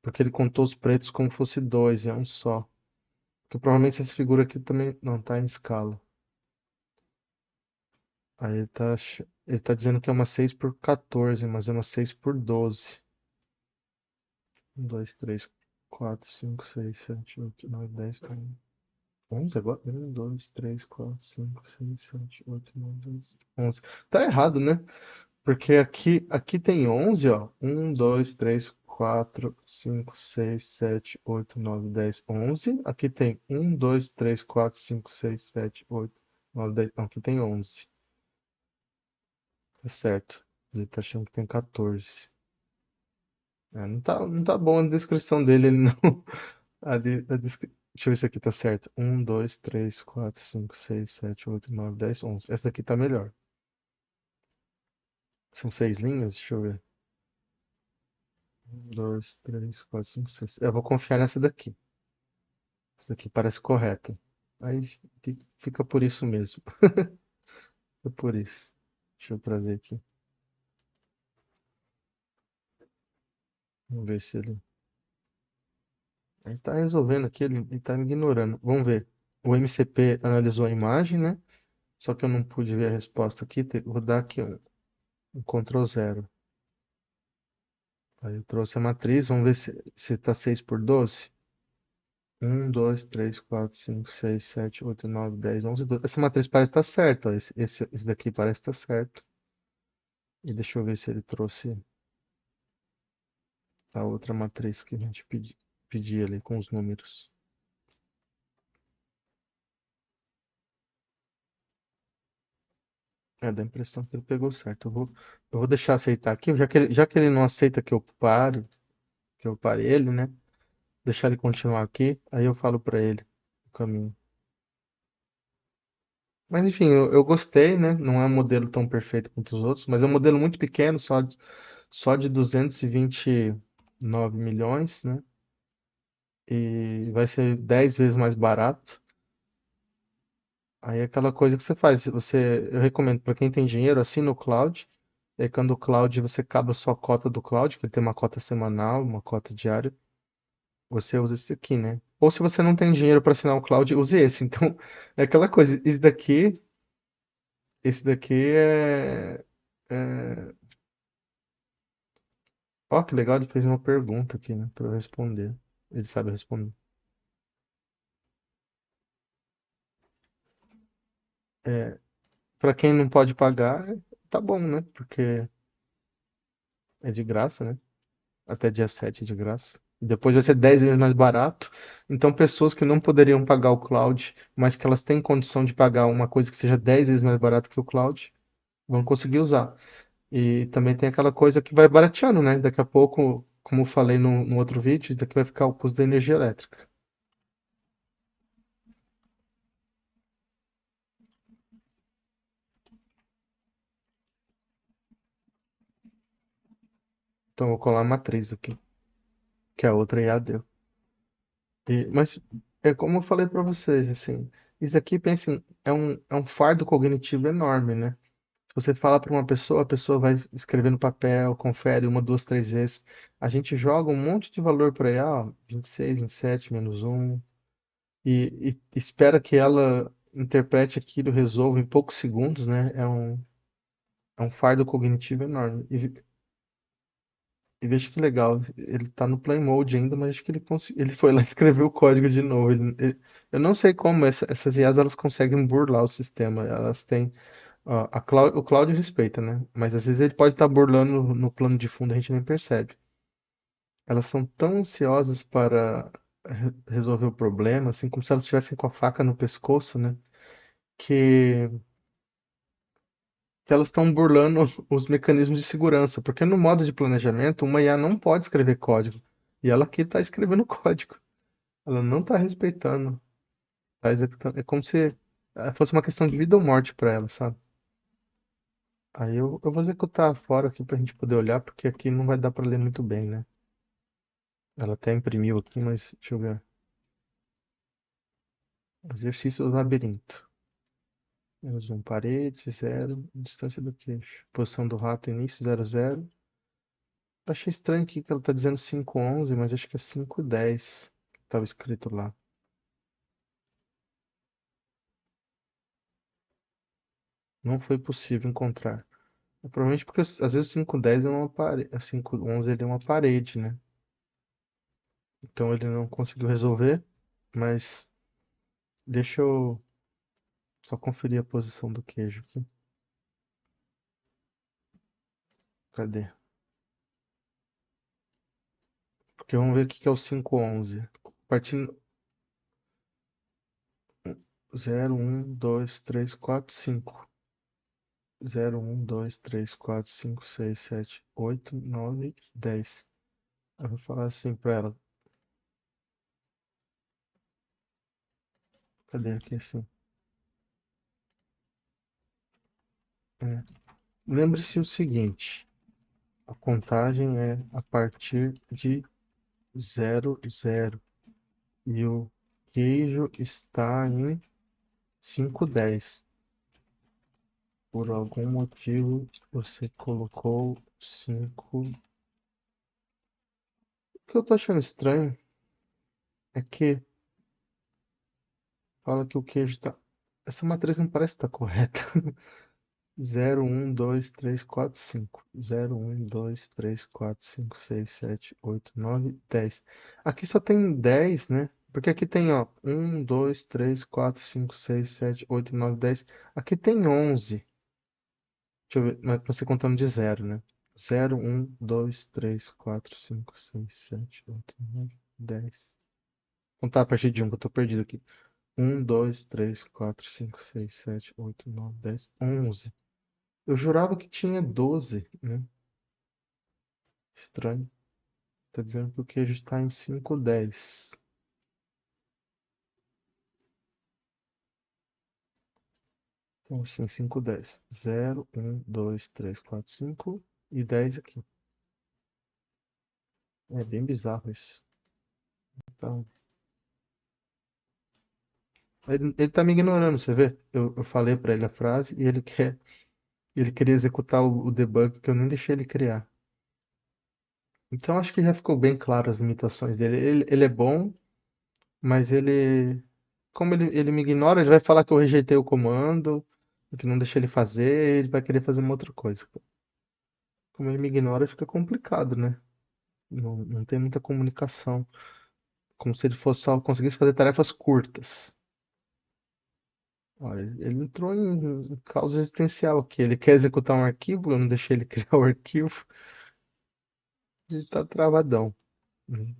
Porque ele contou os pretos como fosse dois, é um só. Porque provavelmente essa figura aqui também não tá em escala. Aí ele tá dizendo que é uma 6 por 14, mas é uma 6 por 12. Um, dois, três, quatro, cinco, seis, sete, oito, nove, 10, 11 agora? Um, dois, três, quatro, cinco, seis, sete, oito, nove, 10, 11. Tá errado, né? Porque aqui tem 11, ó. Um, dois, três, quatro, cinco, seis, sete, oito, nove, 10, 11. Aqui tem um, dois, três, quatro, cinco, seis, sete, oito, nove, 10. Não, aqui tem 11. Tá certo. Ele tá achando que tem 14. É, não tá bom a descrição dele, ele não. Deixa eu ver se aqui tá certo. Um, dois, três, quatro, cinco, seis, sete, oito, nove, 10, 11. Essa daqui tá melhor. São 6 linhas? Deixa eu ver. Um, dois, três, quatro, cinco, seis. Eu vou confiar nessa daqui. Essa daqui parece correta. Aí fica por isso mesmo. Fica por isso. Deixa eu trazer aqui. Vamos ver se ele. Ele tá resolvendo aqui, ele tá me ignorando. Vamos ver. O MCP analisou a imagem, né? Só que eu não pude ver a resposta aqui. Vou dar aqui um Ctrl 0. Aí eu trouxe a matriz. Vamos ver se tá 6 por 12. Um, 2, 3, 4, 5, 6, 7, 8, 9, 10, 11, 12. Essa matriz parece estar certa, ó. Esse daqui parece estar certo. E deixa eu ver se ele trouxe a outra matriz que a gente pedia ali com os números. É, dá a impressão que ele pegou certo. Eu vou deixar aceitar aqui, já que ele não aceita que eu pare ele, né? Deixar ele continuar aqui, aí eu falo pra ele o caminho. Mas enfim, eu gostei, né? Não é um modelo tão perfeito quanto os outros, mas é um modelo muito pequeno, só de 229 milhões, né? E vai ser 10 vezes mais barato. Aí é aquela coisa que você faz, eu recomendo para quem tem dinheiro, assina o Cloud. E aí quando o Cloud você acaba a sua cota do Cloud, que ele tem uma cota semanal, uma cota diária, você usa esse aqui, né? Ou se você não tem dinheiro para assinar o Cloud, use esse. Então, é aquela coisa, esse daqui Ó, que legal, ele fez uma pergunta aqui, né, para eu responder. Ele sabe responder. É, para quem não pode pagar, tá bom, né? Porque é de graça, né? Até dia 7 é de graça. E depois vai ser 10 vezes mais barato. Então, pessoas que não poderiam pagar o cloud, mas que elas têm condição de pagar uma coisa que seja 10 vezes mais barato que o cloud, vão conseguir usar. E também tem aquela coisa que vai barateando, né? Daqui a pouco, como eu falei no outro vídeo, daqui vai ficar o custo da energia elétrica. Então, eu vou colar a matriz aqui, que a outra IA deu. Mas é como eu falei para vocês, assim, isso aqui, pensem, é um fardo cognitivo enorme, né? Se você fala para uma pessoa, a pessoa vai escrever no papel, confere uma, duas, três vezes. A gente joga um monte de valor para ela, ó, 26, 27, menos um, e espera que ela interprete aquilo, resolva em poucos segundos, né? É um fardo cognitivo enorme. E veja que legal, ele tá no Play Mode ainda, mas acho que ele foi lá e escreveu o código de novo. Eu não sei como essas IAs elas conseguem burlar o sistema. Elas têm. O Cloud respeita, né? Mas às vezes ele pode estar burlando no plano de fundo, a gente nem percebe. Elas são tão ansiosas para resolver o problema, assim, como se elas estivessem com a faca no pescoço, né? Que, que elas estão burlando os mecanismos de segurança. Porque no modo de planejamento, uma IA não pode escrever código. E ela aqui está escrevendo código. Ela não está respeitando, está executando. É como se fosse uma questão de vida ou morte para ela, sabe? Aí eu vou executar fora aqui para a gente poder olhar, porque aqui não vai dar para ler muito bem, né? Ela até imprimiu aqui, mas deixa eu ver. Exercício do labirinto. Menos um, parede, zero, distância do queixo. Posição do rato, início, 00. Achei estranho aqui que ela tá dizendo 5:11, mas acho que é 5:10 que estava escrito lá. Não foi possível encontrar. Provavelmente porque às vezes o 5:10 é uma parede, 5:11 ele é uma parede, né? Então ele não conseguiu resolver, mas deixa eu só conferir a posição do queijo aqui. Cadê? Porque vamos ver o que que é o 5:11. Partindo 0, 1, 2, 3, 4, 5. 0, 1, 2, 3, 4, 5, 6, 7, 8, 9, 10. Eu vou falar assim pra ela. Cadê aqui assim? É. Lembre-se o seguinte: a contagem é a partir de 00. E o queijo está em 5:10. Por algum motivo você colocou 5. O que eu tô achando estranho é que fala que o queijo tá. Essa matriz não parece estar correta. 0, 1, 2, 3, 4, 5. 0, 1, 2, 3, 4, 5, 6, 7, 8, 9, 10. Aqui só tem 10, né? Porque aqui tem, ó, 1, 2, 3, 4, 5, 6, 7, 8, 9, 10. Aqui tem 11. Deixa eu ver, mas você contando de 0, né? 0, 1, 2, 3, 4, 5, 6, 7, 8, 9, 10. Contar a partir de 1, que eu tô perdido aqui. 1, 2, 3, 4, 5, 6, 7, 8, 9, 10, 11. Eu jurava que tinha 12, né? Estranho. Tá dizendo que o queijo está em 5:10. Então, assim, 5:10. 0, 1, 2, 3, 4, 5 e 10 aqui. É bem bizarro isso. Então, ele tá me ignorando, você vê? Eu falei pra ele a frase e ele queria executar o debug que eu nem deixei ele criar. Então, acho que já ficou bem claro as limitações dele. Ele é bom, mas como ele me ignora, ele vai falar que eu rejeitei o comando, que não deixei ele fazer, ele vai querer fazer uma outra coisa. Como ele me ignora, fica complicado, né? Não tem muita comunicação. Como se ele fosse só conseguisse fazer tarefas curtas. Olha, ele entrou em causa existencial aqui. Ele quer executar um arquivo, eu não deixei ele criar o arquivo. Ele tá travadão. Uhum.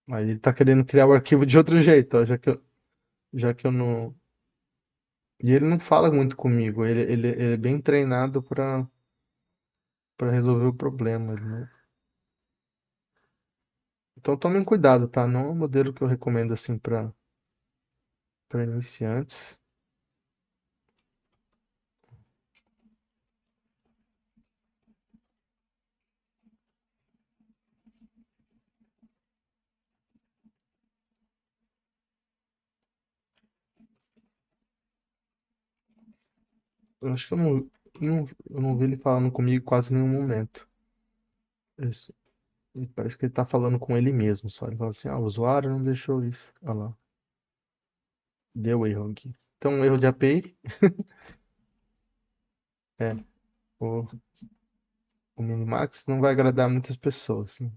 Aí ele tá querendo criar o arquivo de outro jeito, ó, já que eu não. E ele não fala muito comigo. Ele é bem treinado para resolver o problema. Então tomem cuidado, tá? Não é um modelo que eu recomendo assim para iniciantes. Eu acho que eu não vi ele falando comigo em quase nenhum momento. Isso. E parece que ele tá falando com ele mesmo só. Ele fala assim: ah, o usuário não deixou isso. Olha lá, deu erro aqui. Então, um erro de API. É. O, o Minimax não vai agradar muitas pessoas, né?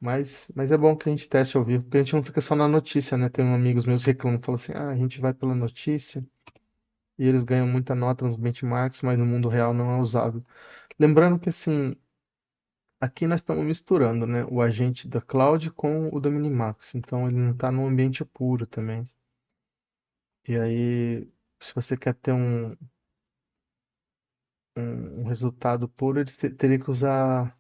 Mas é bom que a gente teste ao vivo, porque a gente não fica só na notícia, né? Tem amigos meus que reclamam, falam assim, ah, a gente vai pela notícia e eles ganham muita nota nos benchmarks, mas no mundo real não é usável. Lembrando que assim, aqui nós estamos misturando, né, o agente da cloud com o da Minimax, então ele não está num ambiente puro também. E aí, se você quer ter um resultado puro, ele teria que usar,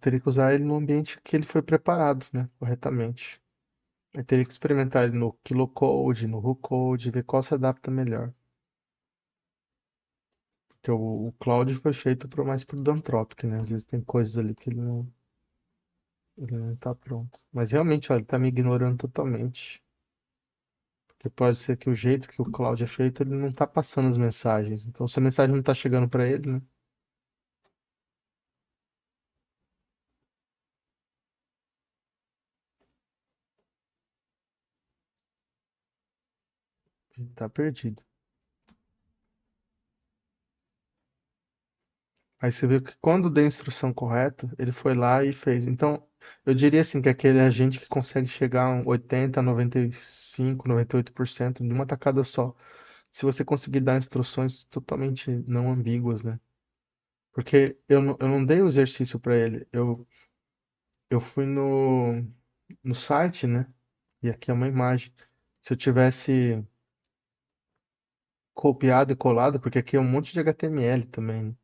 teria que usar ele no ambiente que ele foi preparado, né, corretamente. Aí teria que experimentar ele no kilocode, no whocode, ver qual se adapta melhor. Porque o Cloud foi feito mais pro Anthropic, né? Às vezes tem coisas ali que ele não tá pronto. Mas realmente, olha, ele tá me ignorando totalmente. Porque pode ser que o jeito que o Cloud é feito, ele não tá passando as mensagens. Então, se a mensagem não tá chegando para ele, né? Ele tá perdido. Aí você viu que quando deu a instrução correta, ele foi lá e fez. Então, eu diria assim que aquele agente que consegue chegar a 80, 95, 98% de uma tacada só. Se você conseguir dar instruções totalmente não ambíguas, né? Porque eu não dei o exercício para ele. Eu fui no site, né? E aqui é uma imagem. Se eu tivesse copiado e colado, porque aqui é um monte de HTML também, né?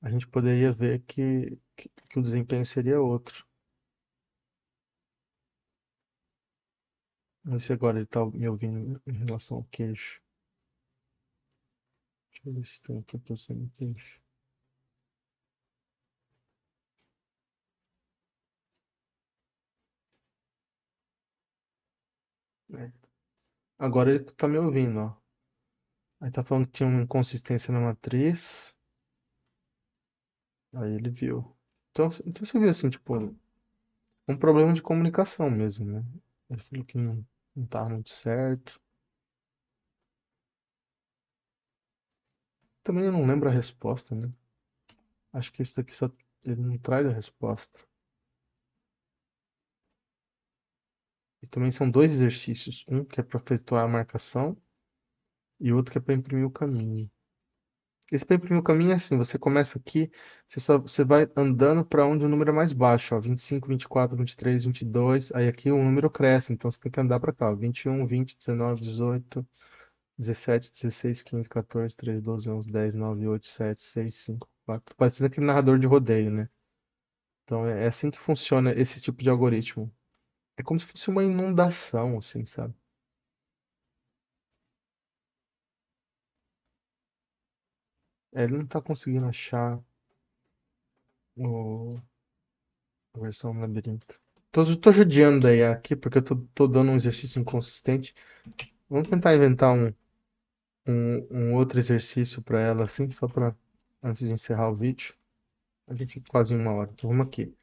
A gente poderia ver que o desempenho seria outro. Não sei se agora ele está me ouvindo em relação ao queixo. Deixa eu ver se tem aqui para no queixo. É. Agora ele está me ouvindo, ó. Aí tá falando que tinha uma inconsistência na matriz. Aí ele viu. Então você viu assim, tipo, um problema de comunicação mesmo, né? Ele falou que não tava muito certo. Também eu não lembro a resposta, né? Acho que isso daqui só ele não traz a resposta. E também são dois exercícios, um que é para efetuar a marcação e outro que é para imprimir o caminho. Esse para imprimir o caminho é assim, você começa aqui, você vai andando para onde o número é mais baixo, ó, 25, 24, 23, 22, aí aqui o número cresce, então você tem que andar para cá, ó, 21, 20, 19, 18, 17, 16, 15, 14, 13, 12, 11, 10, 9, 8, 7, 6, 5, 4. Parecendo aquele narrador de rodeio, né? Então é assim que funciona esse tipo de algoritmo. É como se fosse uma inundação, assim, sabe? Ele não tá conseguindo achar a versão labirinto. Tô judiando da IA aqui porque tô dando um exercício inconsistente. Vamos tentar inventar um outro exercício para ela, assim, só para antes de encerrar o vídeo. A gente fica quase uma hora. Então vamos aqui.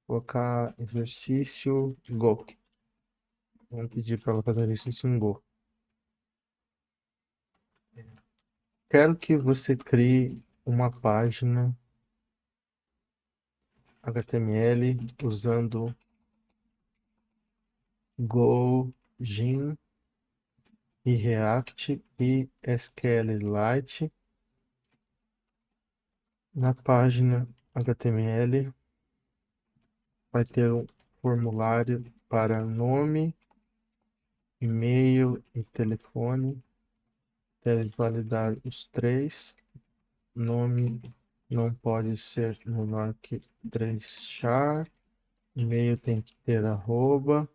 Colocar exercício Go. Vamos pedir para ela fazer um exercício em Go. Quero que você crie uma página HTML usando Go, Gin e React e SQLite. Na página HTML vai ter um formulário para nome, e-mail e telefone. Deve validar os três. Nome não pode ser menor que 3 char. E-mail tem que ter arroba.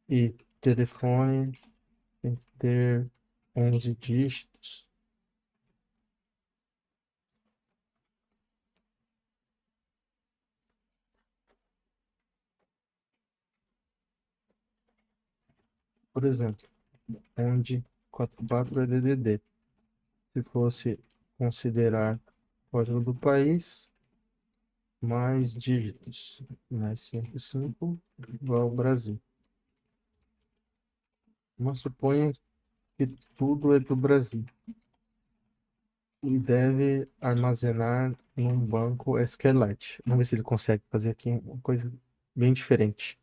E telefone tem que ter 11 dígitos. Por exemplo, onde 44 é DDD. Se fosse considerar código do país, mais dígitos, mais 55 igual ao Brasil. Mas suponha que tudo é do Brasil e deve armazenar num banco SQLite. Vamos ver se ele consegue fazer aqui uma coisa bem diferente.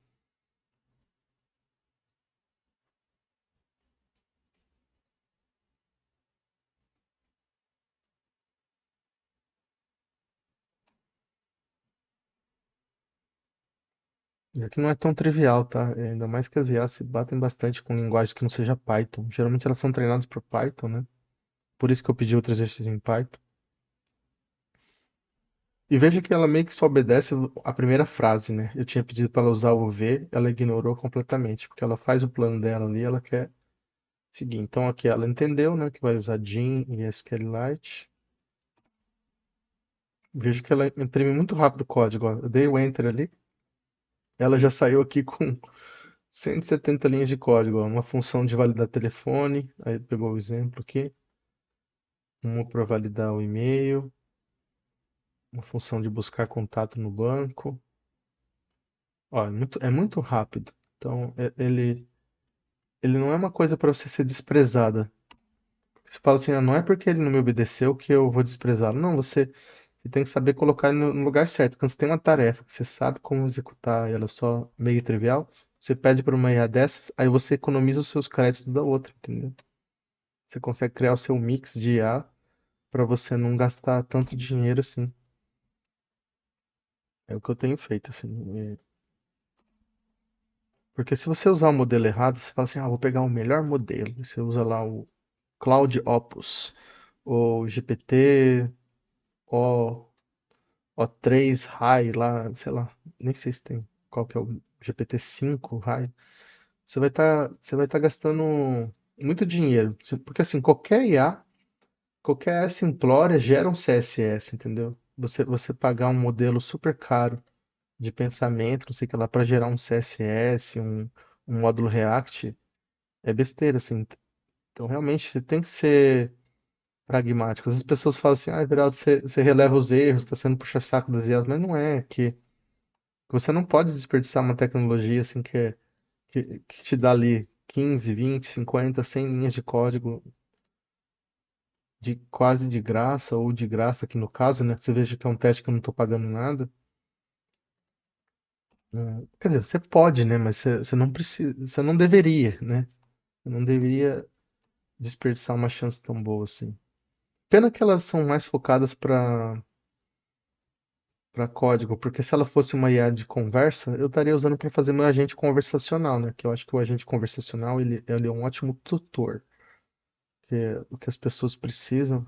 Isso aqui não é tão trivial, tá? Ainda mais que as IAs se batem bastante com linguagem que não seja Python. Geralmente elas são treinadas por Python, né? Por isso que eu pedi outro exercício em Python. E veja que ela meio que só obedece a primeira frase, né? Eu tinha pedido para ela usar o V, ela ignorou completamente, porque ela faz o plano dela ali, ela quer seguir. Então aqui ela entendeu, né, que vai usar Gin e SQLite. Veja que ela imprime muito rápido o código, ó. Eu dei o Enter ali, ela já saiu aqui com 170 linhas de código, ó. Uma função de validar telefone, aí pegou o exemplo aqui, uma para validar o e-mail, uma função de buscar contato no banco. Ó, é muito rápido. Então, ele não é uma coisa para você ser desprezada. Você fala assim, ah, não é porque ele não me obedeceu que eu vou desprezá-lo. Não, você tem que saber colocar ele no lugar certo. Quando você tem uma tarefa que você sabe como executar e ela é só meio trivial, você pede para uma IA dessas, aí você economiza os seus créditos da outra, entendeu? Você consegue criar o seu mix de IA para você não gastar tanto dinheiro assim. É o que eu tenho feito, assim. Porque se você usar o modelo errado, você fala assim, ah, vou pegar o melhor modelo. E você usa lá o Cloud Opus, ou GPT, O, O3 High lá, sei lá, nem sei se tem qual que é o GPT-5 High. Você vai estar gastando muito dinheiro. Porque assim, qualquer IA, qualquer simplória gera um CSS, entendeu? Você pagar um modelo super caro de pensamento, não sei o que lá, para gerar um CSS, um módulo React, é besteira, assim. Então, realmente, você tem que ser pragmático. As pessoas falam assim, ah, Everaldo, você releva os erros, está sendo puxa-saco das IAs, mas não é que você não pode desperdiçar uma tecnologia assim que te dá ali 15, 20, 50, 100 linhas de código de quase de graça, ou de graça aqui no caso, né? Você veja que é um teste que eu não estou pagando nada. Quer dizer, você pode, né? Mas você não precisa, você não deveria, né? Você não deveria desperdiçar uma chance tão boa assim. Pena que elas são mais focadas para código, porque se ela fosse uma IA de conversa, eu estaria usando para fazer meu agente conversacional, né? Que eu acho que o agente conversacional ele é um ótimo tutor, que é o que as pessoas precisam.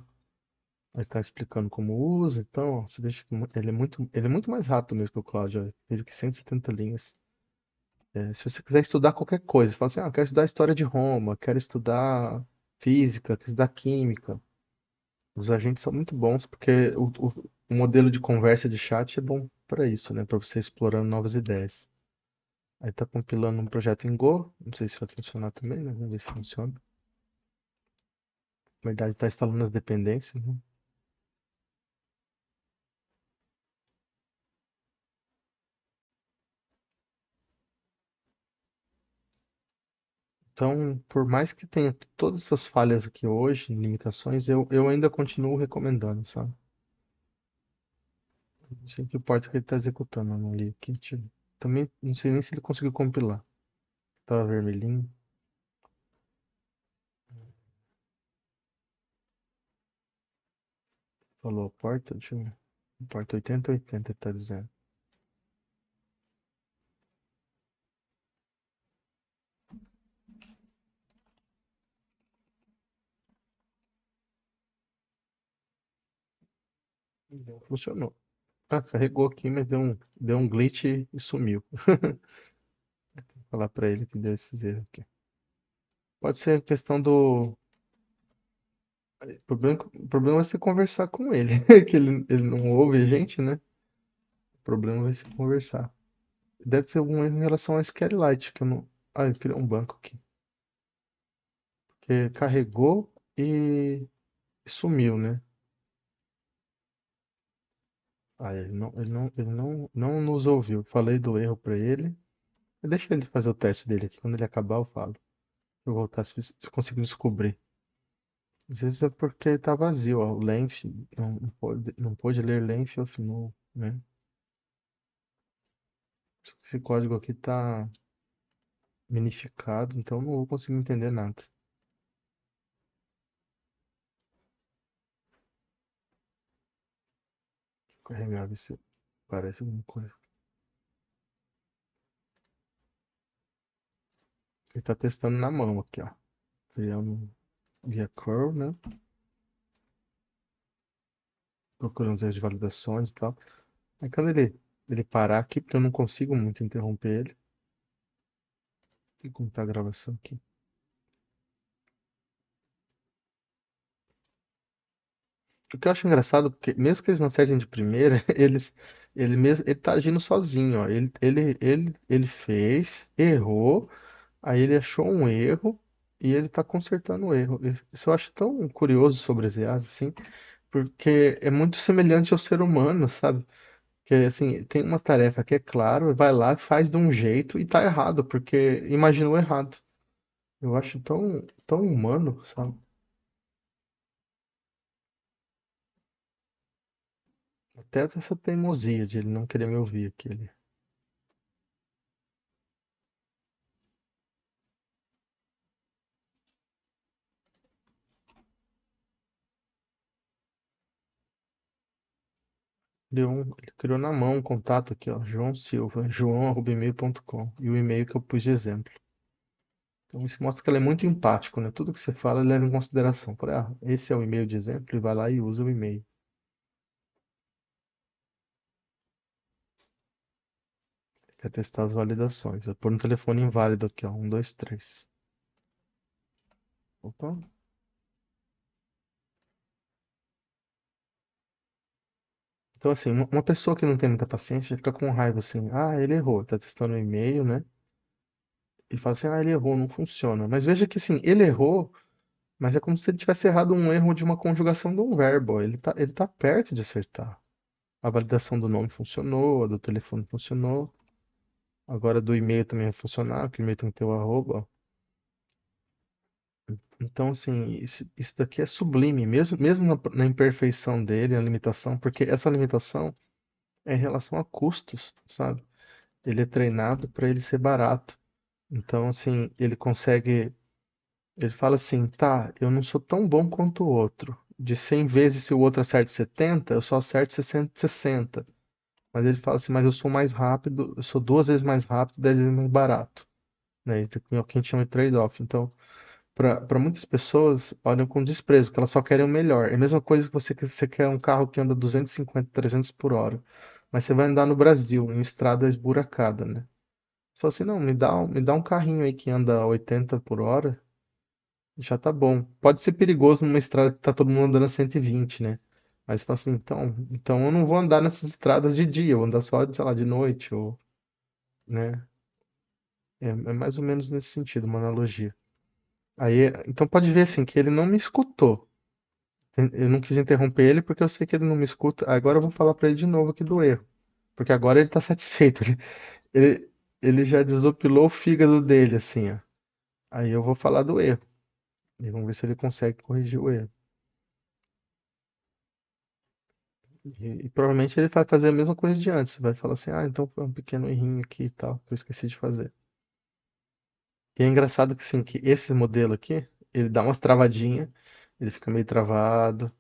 Ele está explicando como usa, então ó, você deixa que ele é muito mais rápido mesmo que o Claude, ó. Fez aqui 170 linhas. Se você quiser estudar qualquer coisa, fala assim, ah, quero estudar a história de Roma, quero estudar física, quero estudar química. Os agentes são muito bons porque o modelo de conversa de chat é bom para isso, né? Para você explorando novas ideias. Aí tá compilando um projeto em Go, não sei se vai funcionar também, né? Vamos ver se funciona. Na verdade, tá instalando as dependências, né? Então, por mais que tenha todas essas falhas aqui hoje, limitações, eu ainda continuo recomendando, sabe? Não sei que porta que ele está executando, eu não li aqui. Também não sei nem se ele conseguiu compilar. Tava vermelhinho. Falou a porta, deixa eu ver. Porta 8080 ele tá dizendo. Funcionou. Ah, carregou aqui, mas deu um glitch e sumiu. Vou falar pra ele que deu esses erros aqui. Pode ser a questão do. O problema é você conversar com ele, que ele não ouve a gente, né? O problema vai ser conversar. Deve ser algum erro em relação ao SQLite, que eu não. Ah, eu criei um banco aqui. Que carregou e sumiu, né? Ah, ele não nos ouviu. Falei do erro pra ele. Deixa ele fazer o teste dele aqui. Quando ele acabar, eu falo. eu voltar se eu consigo descobrir. Às vezes é porque tá vazio, ó. O length, não pôde ler length of no, né? Esse código aqui tá minificado, então não vou conseguir entender nada. Vou carregar, ver se parece alguma coisa. Ele tá testando na mão aqui, ó. Criando via curl, né? Procurando os erros de validações e tal. Aí quando ele parar aqui, porque eu não consigo muito interromper ele. E como tá a gravação aqui. O que eu acho engraçado, porque mesmo que eles não acertem de primeira, ele tá agindo sozinho, ó. Ele fez, errou, aí ele achou um erro e ele tá consertando o erro. Isso eu acho tão curioso sobre as IAs, assim, porque é muito semelhante ao ser humano, sabe? Que assim, tem uma tarefa que é claro, vai lá, faz de um jeito e tá errado, porque imaginou errado. Eu acho tão humano, sabe? Até essa teimosia de ele não querer me ouvir aqui. Ele criou na mão um contato aqui, ó, João Silva, joão@email.com, e o e-mail que eu pus de exemplo. Então isso mostra que ele é muito empático, né? Tudo que você fala ele leva em consideração. Falei, esse é o e-mail de exemplo, e vai lá e usa o e-mail. Quer testar as validações. Vou pôr no telefone inválido aqui, ó, 123. Opa. Então, assim, uma pessoa que não tem muita paciência fica com raiva assim, ele errou, tá testando o e-mail, né? E fala assim, ele errou, não funciona. Mas veja que, assim, ele errou. Mas é como se ele tivesse errado um erro de uma conjugação de um verbo. Ele tá perto de acertar. A validação do nome funcionou, a do telefone funcionou. Agora do e-mail também vai funcionar, porque o e-mail tem que ter o arroba. Então, assim, isso daqui é sublime, mesmo na imperfeição dele, na limitação, porque essa limitação é em relação a custos, sabe? Ele é treinado para ele ser barato. Então, assim, ele consegue. Ele fala assim, tá, eu não sou tão bom quanto o outro. De 100 vezes, se o outro acerta 70, eu só acerto 60. Mas ele fala assim, mas eu sou mais rápido, eu sou 2 vezes mais rápido, 10 vezes mais barato. Né? Isso aqui é o que a gente chama de trade-off. Então, para muitas pessoas, olham com desprezo, porque elas só querem o melhor. É a mesma coisa que você quer um carro que anda 250, 300 por hora. Mas você vai andar no Brasil, em estrada esburacada, né? Você fala assim, não, me dá um carrinho aí que anda 80 por hora, já tá bom. Pode ser perigoso numa estrada que tá todo mundo andando a 120, né? Mas você fala assim, então eu não vou andar nessas estradas de dia, eu vou andar só, sei lá, de noite, ou, né? É mais ou menos nesse sentido, uma analogia. Aí, então pode ver assim que ele não me escutou. Eu não quis interromper ele porque eu sei que ele não me escuta. Agora eu vou falar para ele de novo aqui do erro, porque agora ele tá satisfeito. Ele, ele já desopilou o fígado dele, assim, ó. Aí eu vou falar do erro. E vamos ver se ele consegue corrigir o erro. E provavelmente ele vai fazer a mesma coisa de antes. Vai falar assim, então foi um pequeno errinho aqui e tal, que eu esqueci de fazer. E é engraçado que, assim, que esse modelo aqui, ele dá umas travadinhas, ele fica meio travado,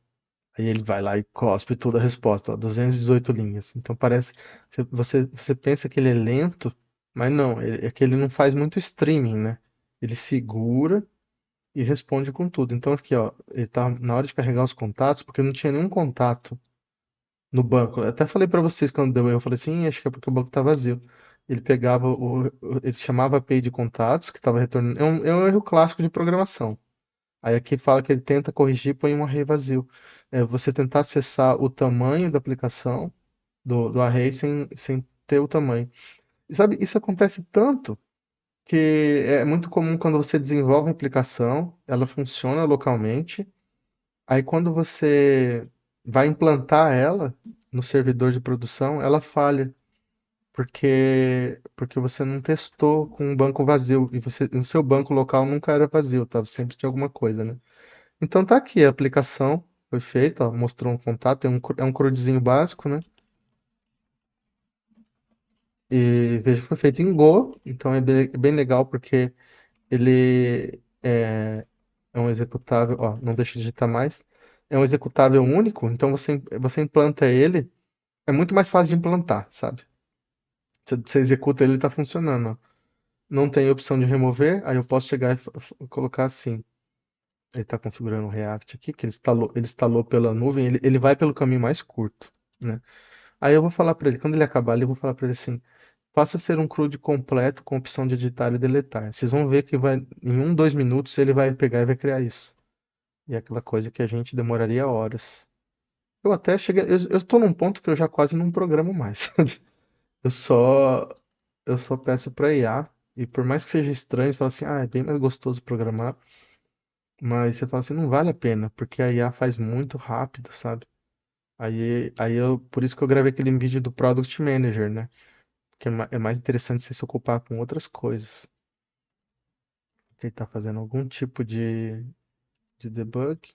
aí ele vai lá e cospe toda a resposta, ó, 218 linhas. Então parece, você pensa que ele é lento, mas não, é que ele não faz muito streaming, né? Ele segura e responde com tudo. Então aqui, ó, ele tá na hora de carregar os contatos, porque não tinha nenhum contato no banco. Eu até falei para vocês quando deu erro, eu falei assim, acho que é porque o banco tá vazio. Ele pegava ele chamava a API de contatos, que estava retornando. É um erro clássico de programação. Aí aqui fala que ele tenta corrigir e põe um array vazio. É você tentar acessar o tamanho da aplicação do array sem ter o tamanho. E sabe, isso acontece tanto que é muito comum quando você desenvolve a aplicação, ela funciona localmente. Aí quando você vai implantar ela no servidor de produção, ela falha. porque você não testou com um banco vazio e você, no seu banco local nunca era vazio, tá? Sempre tinha alguma coisa, né? Então tá aqui, a aplicação foi feita, ó, mostrou um contato, é um CRUDzinho básico, né? E veja, foi feito em Go, então é bem legal porque ele é um executável, ó, não deixa eu digitar mais. É um executável único, então você implanta ele, é muito mais fácil de implantar, sabe? Você executa ele, ele tá funcionando, ó. Não tem opção de remover, aí eu posso chegar e colocar assim. Ele está configurando o React aqui, que ele instalou pela nuvem, ele vai pelo caminho mais curto, né? Aí eu vou falar para ele, quando ele acabar ali, eu vou falar para ele assim, faça ser um CRUD completo com opção de editar e deletar. Vocês vão ver que em 2 minutos ele vai pegar e vai criar isso. E é aquela coisa que a gente demoraria horas. Eu até cheguei, eu estou num ponto que eu já quase não programo mais, sabe? Eu só, eu só peço para IA, e por mais que seja estranho, fala assim, é bem mais gostoso programar. Mas você fala assim, não vale a pena, porque a IA faz muito rápido, sabe? Por isso que eu gravei aquele vídeo do Product Manager, né? Que é mais interessante você se ocupar com outras coisas. Que ele tá fazendo algum tipo de debug.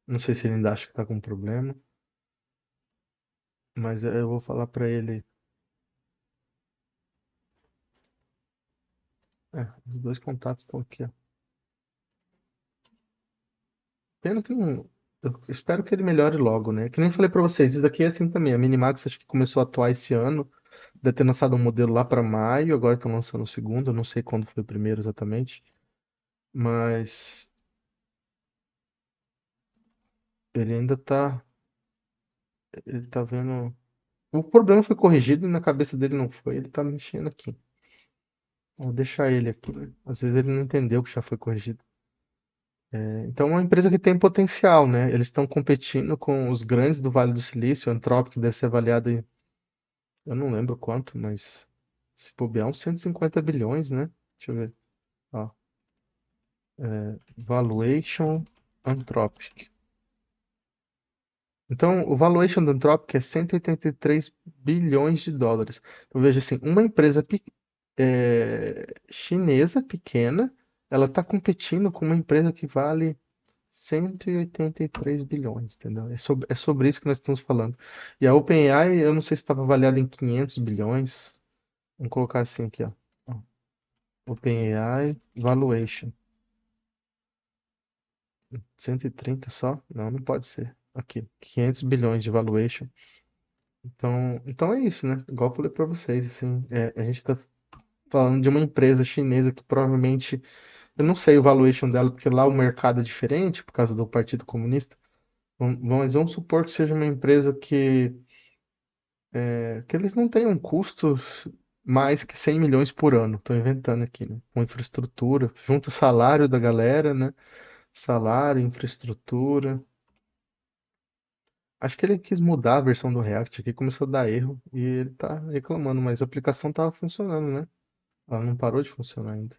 Não sei se ele ainda acha que tá com problema, mas eu vou falar pra ele. Os dois contatos estão aqui, ó. Pena que não. Eu espero que ele melhore logo, né? Que nem falei pra vocês, isso daqui é assim também. A Minimax acho que começou a atuar esse ano. Deve ter lançado um modelo lá para maio, agora estão lançando o segundo, eu não sei quando foi o primeiro exatamente, mas ele ainda tá, ele tá vendo. O problema foi corrigido e na cabeça dele não foi, ele tá mexendo aqui. Vou deixar ele aqui, né? Às vezes ele não entendeu que já foi corrigido. Então é uma empresa que tem potencial, né? Eles estão competindo com os grandes do Vale do Silício, a Anthropic deve ser avaliada em, eu não lembro quanto, mas se bobear uns 150 bilhões, né? Deixa eu ver. Ó, Valuation Anthropic. Então, o valuation da Anthropic é 183 bilhões de dólares. Então, veja assim, uma empresa chinesa pequena, ela está competindo com uma empresa que vale 183 bilhões, entendeu? É sobre isso que nós estamos falando. E a OpenAI, eu não sei se estava avaliada em 500 bilhões. Vamos colocar assim aqui, ó. Ó, OpenAI Valuation. 130 só? Não, não pode ser. Aqui, 500 bilhões de valuation. Então é isso, né? Igual eu falei pra vocês, assim, a gente tá falando de uma empresa chinesa que provavelmente, eu não sei o valuation dela, porque lá o mercado é diferente por causa do Partido Comunista. Mas vamos supor que seja uma empresa que eles não tenham custos mais que 100 milhões por ano. Estou inventando aqui, né? Com infraestrutura, junta salário da galera, né? Salário, infraestrutura. Acho que ele quis mudar a versão do React aqui, começou a dar erro e ele tá reclamando, mas a aplicação tava funcionando, né? Ela não parou de funcionar ainda.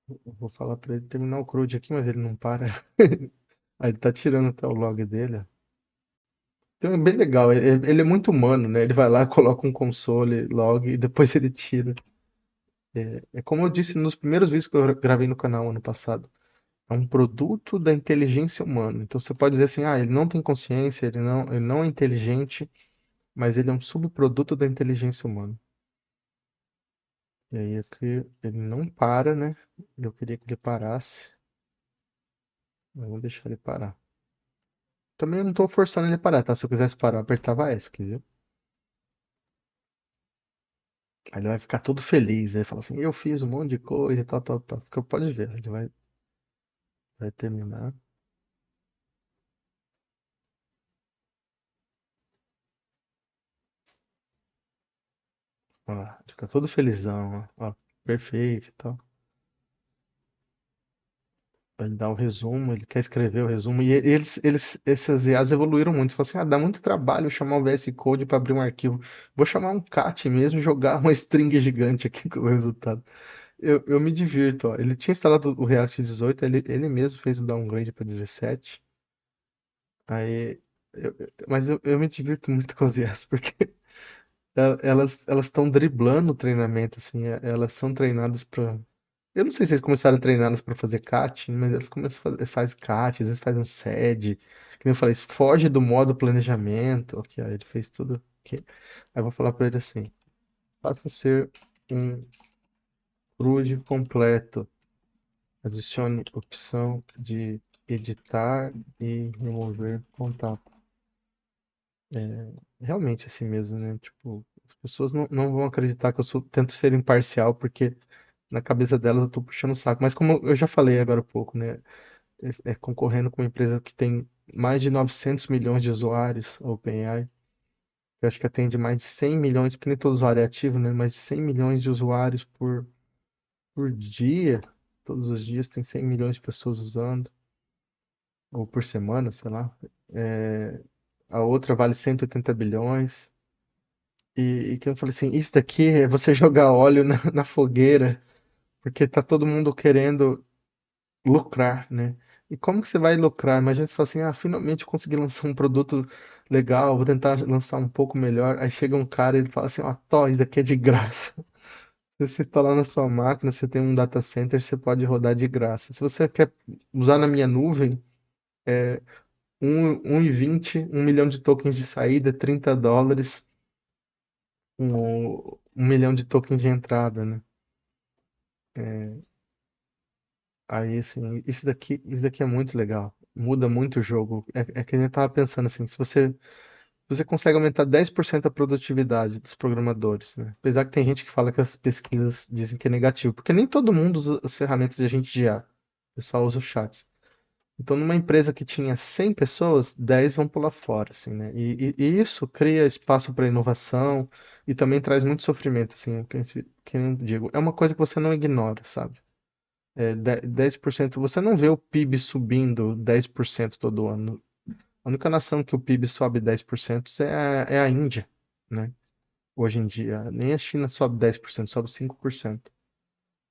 Eu vou falar pra ele terminar o CRUD aqui, mas ele não para. Aí ele tá tirando até o log dele, ó. Então é bem legal, ele é muito humano, né? Ele vai lá, coloca um console log e depois ele tira. É como eu disse nos primeiros vídeos que eu gravei no canal ano passado. É um produto da inteligência humana. Então você pode dizer assim, ele não tem consciência, ele não é inteligente, mas ele é um subproduto da inteligência humana. E aí é que ele não para, né? Eu queria que ele parasse, mas vou deixar ele parar. Também eu não tô forçando ele a parar, tá? Se eu quisesse parar, eu apertava ESC, viu? Aí ele vai ficar todo feliz, aí fala assim, eu fiz um monte de coisa e tal, tal, tal. Fica, pode ver, ele vai terminar. Ó, fica todo felizão, ó, perfeito e tal. Ele dá o resumo, ele quer escrever o resumo. E essas IAs evoluíram muito. Você fala assim, dá muito trabalho chamar o VS Code para abrir um arquivo. Vou chamar um cat mesmo e jogar uma string gigante aqui com o resultado. Eu me divirto, ó. Ele tinha instalado o React 18, ele mesmo fez o downgrade para 17. Aí, mas eu me divirto muito com as IAs, porque Elas estão driblando o treinamento, assim, elas são treinadas para. Eu não sei se eles começaram treinadas para fazer CAT, mas elas começam a fazer faz CAT, às vezes faz um SED, que nem eu falei, foge do modo planejamento, ok, aí ele fez tudo, ok. Aí eu vou falar para ele assim, faça ser um CRUD completo, adicione opção de editar e remover contato. Realmente assim mesmo, né? Tipo, as pessoas não vão acreditar que tento ser imparcial, porque na cabeça delas eu tô puxando o saco. Mas como eu já falei agora há pouco, né? Concorrendo com uma empresa que tem mais de 900 milhões de usuários, a OpenAI. Eu acho que atende mais de 100 milhões, porque nem todo usuário é ativo, né? Mais de 100 milhões de usuários por dia. Todos os dias tem 100 milhões de pessoas usando, ou por semana, sei lá. É, a outra vale 180 bilhões. E que eu falei assim, isso daqui é você jogar óleo na fogueira, porque tá todo mundo querendo lucrar, né? E como que você vai lucrar? Imagina você fala assim, ah, finalmente eu consegui lançar um produto legal, vou tentar lançar um pouco melhor. Aí chega um cara e ele fala assim, ó, Tó, isso daqui é de graça. Se você instalar na sua máquina, você tem um data center, você pode rodar de graça. Se você quer usar na minha nuvem, 1,20, 1 milhão de tokens de saída, US$ 30, 1 milhão de tokens de entrada, né? Aí, assim, isso daqui é muito legal. Muda muito o jogo. É que a gente tava pensando assim, se você consegue aumentar 10% a produtividade dos programadores, né? Apesar que tem gente que fala que as pesquisas dizem que é negativo, porque nem todo mundo usa as ferramentas de agente de IA. O pessoal usa os chats. Então, numa empresa que tinha 100 pessoas, 10 vão pular fora, assim, né? E isso cria espaço para inovação e também traz muito sofrimento, assim, que eu digo. É uma coisa que você não ignora, sabe? 10%, você não vê o PIB subindo 10% todo ano. A única nação que o PIB sobe 10% é a Índia, né? Hoje em dia. Nem a China sobe 10%, sobe 5%.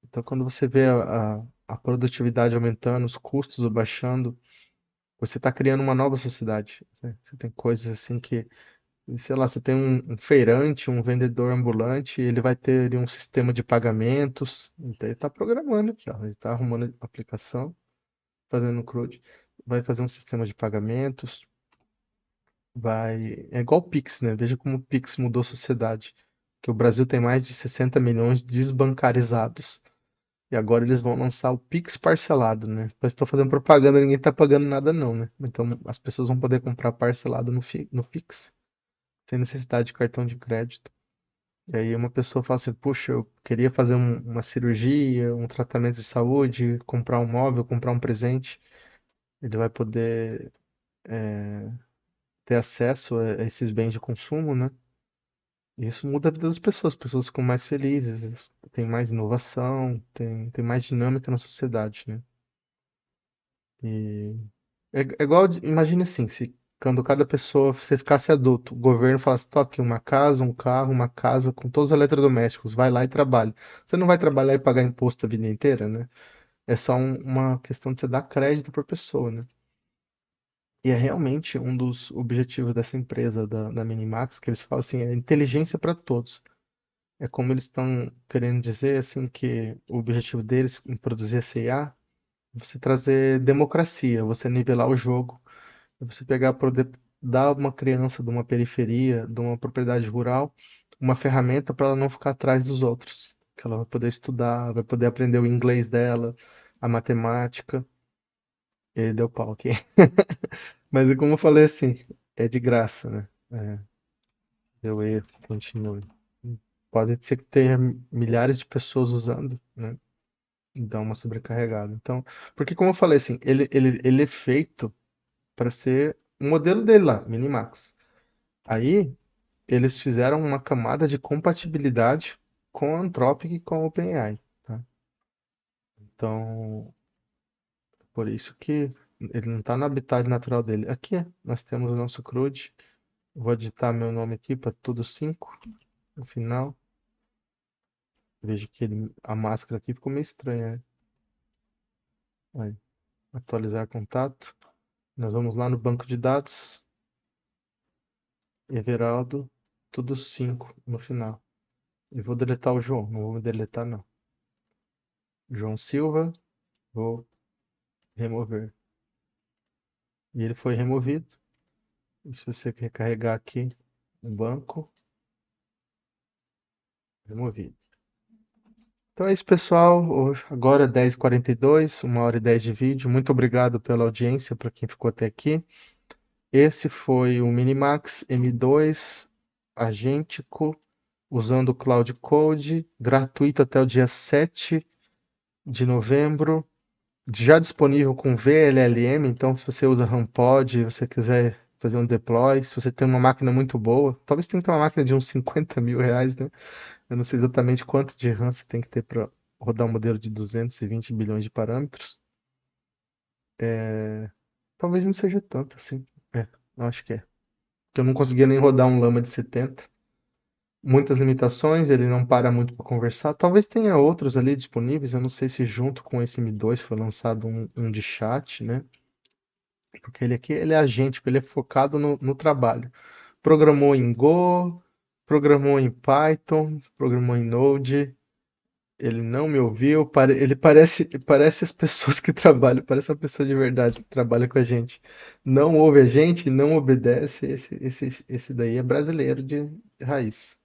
Então, quando você vê a produtividade aumentando, os custos baixando, você está criando uma nova sociedade, né? Você tem coisas assim que, sei lá, você tem um feirante, um vendedor ambulante, ele vai ter ali um sistema de pagamentos. Então, ele está programando aqui, ó, ele está arrumando a aplicação, fazendo CRUD, vai fazer um sistema de pagamentos, vai. É igual o Pix, né? Veja como o Pix mudou a sociedade. Que o Brasil tem mais de 60 milhões desbancarizados. E agora eles vão lançar o Pix parcelado, né? Depois estou fazendo propaganda, ninguém tá pagando nada não, né? Então as pessoas vão poder comprar parcelado no Pix, sem necessidade de cartão de crédito. E aí uma pessoa fala assim, puxa, eu queria fazer uma cirurgia, um tratamento de saúde, comprar um móvel, comprar um presente. Ele vai poder ter acesso a esses bens de consumo, né? E isso muda a vida das pessoas. As pessoas ficam mais felizes, tem mais inovação, tem mais dinâmica na sociedade, né? E é igual, imagine assim, se quando cada pessoa, você ficasse adulto, o governo falasse, toque uma casa, um carro, uma casa com todos os eletrodomésticos, vai lá e trabalhe. Você não vai trabalhar e pagar imposto a vida inteira, né? É só uma questão de você dar crédito por pessoa, né? E é realmente um dos objetivos dessa empresa, da Minimax, que eles falam assim, é inteligência para todos. É como eles estão querendo dizer, assim, que o objetivo deles em produzir essa IA é você trazer democracia, você nivelar o jogo, é você pegar, poder dar uma criança de uma periferia, de uma propriedade rural, uma ferramenta para ela não ficar atrás dos outros. Que ela vai poder estudar, vai poder aprender o inglês dela, a matemática. E aí deu pau aqui. Mas é como eu falei assim, é de graça, né? Deu erro, continue. Pode ser que tenha milhares de pessoas usando, né? Dá uma sobrecarregada. Então, porque como eu falei assim, ele é feito para ser o modelo dele lá, Minimax. Aí eles fizeram uma camada de compatibilidade com a Anthropic e com a OpenAI, tá? Então, por isso que ele não está no habitat natural dele. Aqui nós temos o nosso CRUD. Vou digitar meu nome aqui para tudo 5 no final. Vejo que a máscara aqui ficou meio estranha, né? Aí, atualizar contato. Nós vamos lá no banco de dados. Everaldo. tudo 5 no final. E vou deletar o João, não vou deletar não. João Silva, vou remover. E ele foi removido. E se você recarregar aqui no banco, removido. Então é isso, pessoal. Agora é 10h42, 1h10 de vídeo. Muito obrigado pela audiência, para quem ficou até aqui. Esse foi o Minimax M2 agêntico, usando o Cloud Code, gratuito até o dia 7 de novembro. Já disponível com VLLM, então se você usa RAMPod, se você quiser fazer um deploy, se você tem uma máquina muito boa, talvez tenha que ter uma máquina de uns 50 mil reais, né? Eu não sei exatamente quanto de RAM você tem que ter para rodar um modelo de 220 bilhões de parâmetros. Talvez não seja tanto assim. Eu acho que é. Porque eu não conseguia nem rodar um Lama de 70. Muitas limitações, ele não para muito para conversar. Talvez tenha outros ali disponíveis, eu não sei se junto com esse M2 foi lançado um de chat, né? Porque ele aqui ele é agêntico, ele é focado no trabalho. Programou em Go, programou em Python, programou em Node. Ele não me ouviu. Ele parece as pessoas que trabalham, parece uma pessoa de verdade que trabalha com a gente. Não ouve a gente, não obedece. Esse daí é brasileiro de raiz.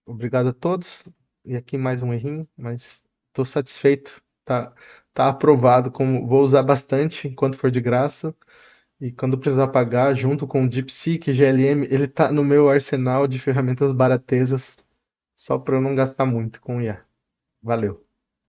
Obrigado a todos. E aqui mais um errinho, mas estou satisfeito. Tá aprovado. Como vou usar bastante enquanto for de graça. E quando precisar pagar, junto com o DeepSeek, GLM, ele tá no meu arsenal de ferramentas baratesas, só para eu não gastar muito com IA. Valeu.